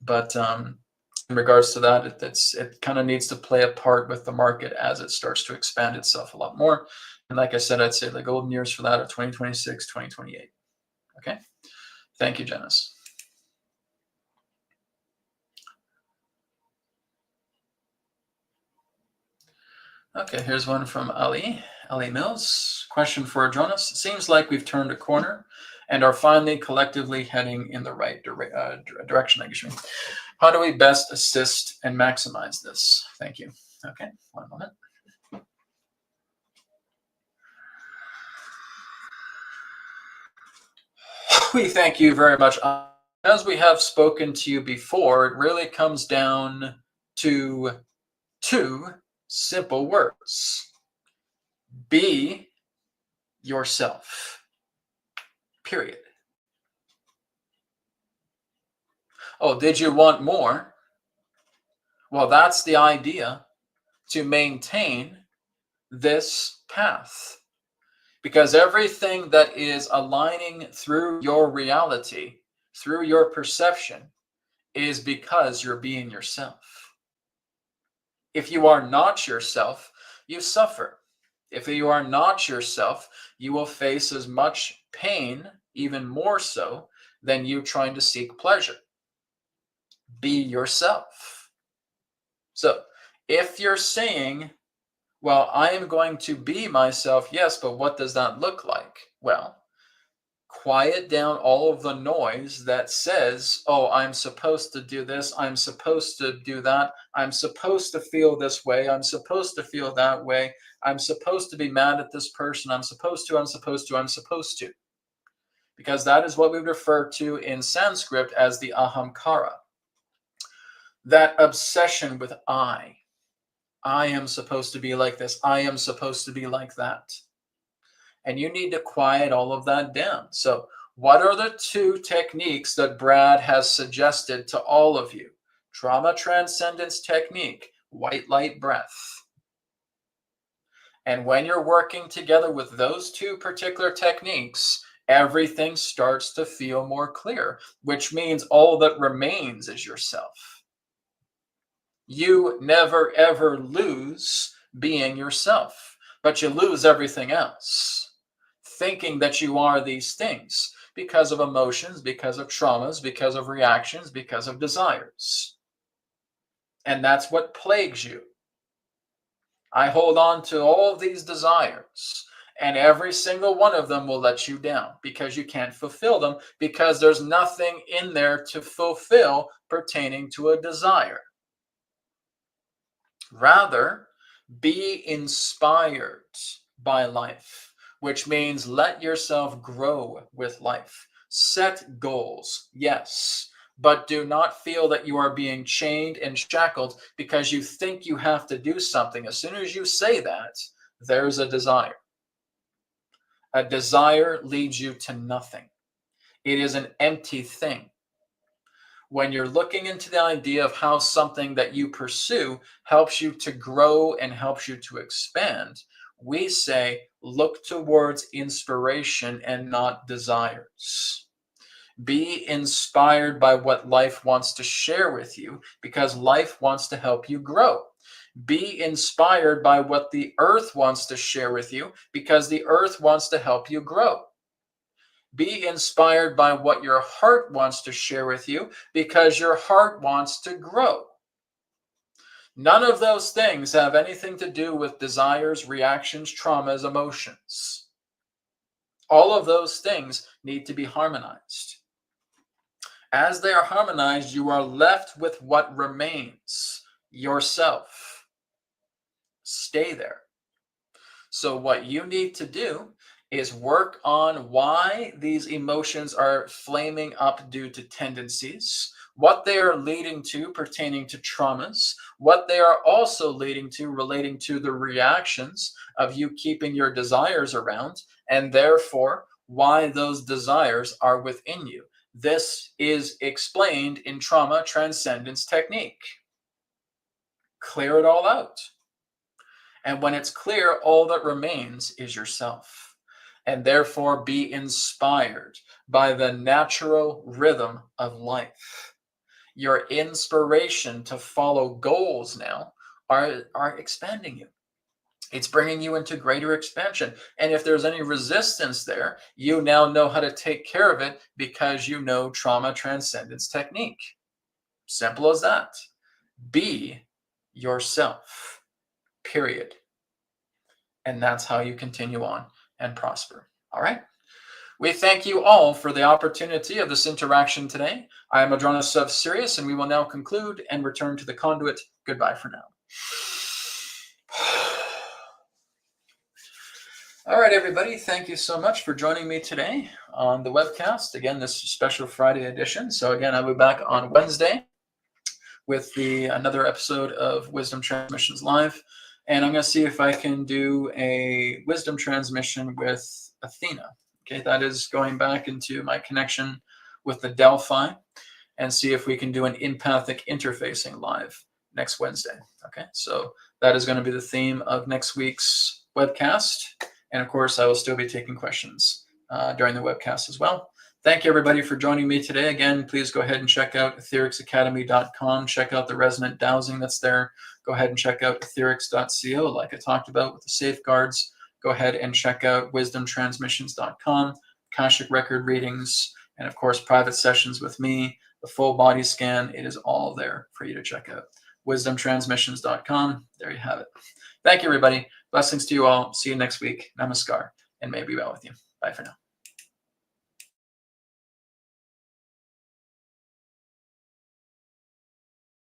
but in regards to that, it kind of needs to play a part with the market as it starts to expand itself a lot more. And like I said, I'd say the golden years for that are 2026, 2028. Okay, thank you, Janice. Okay, here's one from Ali Mills. Question for Adronis. It seems like we've turned a corner and are finally collectively heading in the right direction. How do we best assist and maximize this? Thank you. Okay, one moment. We thank you very much. As we have spoken to you before, it really comes down to two simple words. Be yourself. Period. Oh, did you want more? Well, that's the idea, to maintain this path. Because everything that is aligning through your reality, through your perception, is because you're being yourself. If you are not yourself, you suffer. If you are not yourself, you will face as much pain, even more so, than you trying to seek pleasure. Be yourself. So, if you're saying, well, I am going to be myself, yes, but what does that look like? Well, quiet down all of the noise that says, oh, I'm supposed to do this, I'm supposed to do that, I'm supposed to feel this way, I'm supposed to feel that way, I'm supposed to be mad at this person, I'm supposed to. Because that is what we refer to in Sanskrit as the ahamkara. That obsession with I. I am supposed to be like this, I am supposed to be like that. And you need to quiet all of that down. So what are the two techniques that Brad has suggested to all of you? Trauma transcendence technique, white light breath. And when you're working together with those two particular techniques, everything starts to feel more clear, which means all that remains is yourself. You never ever lose being yourself, but you lose everything else. Thinking that you are these things because of emotions, because of traumas, because of reactions, because of desires. And that's what plagues you. I hold on to all of these desires, and every single one of them will let you down because you can't fulfill them, because there's nothing in there to fulfill pertaining to a desire. Rather, be inspired by life, which means let yourself grow with life. Set goals, yes, but do not feel that you are being chained and shackled because you think you have to do something. As soon as you say that, there's a desire. A desire leads you to nothing. It is an empty thing. When you're looking into the idea of how something that you pursue helps you to grow and helps you to expand, we say look towards inspiration and not desires. Be inspired by what life wants to share with you, because life wants to help you grow. Be inspired by what the earth wants to share with you, because the earth wants to help you grow. Be inspired by what your heart wants to share with you, because your heart wants to grow. None of those things have anything to do with desires, reactions, traumas, emotions. All of those things need to be harmonized. As they are harmonized, you are left with what remains, yourself. Stay there. So what you need to do is work on why these emotions are flaming up due to tendencies, what they are leading to pertaining to traumas, what they are also leading to relating to the reactions of you keeping your desires around, and therefore why those desires are within you. This is explained in trauma transcendence technique. Clear it all out. And when it's clear, all that remains is yourself. And therefore be inspired by the natural rhythm of life. Your inspiration to follow goals now are expanding you. It's bringing you into greater expansion. And if there's any resistance there, you now know how to take care of it because you know trauma transcendence technique. Simple as that. Be yourself, period. And that's how you continue on and prosper. All right. We thank you all for the opportunity of this interaction today. I am Adronis of Sirius, and we will now conclude and return to the conduit. Goodbye for now. All right, everybody. Thank you so much for joining me today on the webcast. Again, this special Friday edition. So again, I'll be back on Wednesday with another episode of Wisdom Transmissions Live. And I'm going to see if I can do a wisdom transmission with Athena. Okay, that is going back into my connection with the Delphi, and see if we can do an empathic interfacing live next Wednesday. Okay, so that is going to be the theme of next week's webcast. And of course, I will still be taking questions during the webcast as well. Thank you, everybody, for joining me today. Again, please go ahead and check out ethericsacademy.com. Check out the Resonant Dowsing that's there. Go ahead and check out etherics.co, like I talked about with the safeguards. Go ahead and check out wisdomtransmissions.com, Akashic record readings, and of course, private sessions with me, the full body scan. It is all there for you to check out. Wisdomtransmissions.com. There you have it. Thank you, everybody. Blessings to you all. See you next week. Namaskar, and may it be well with you. Bye for now.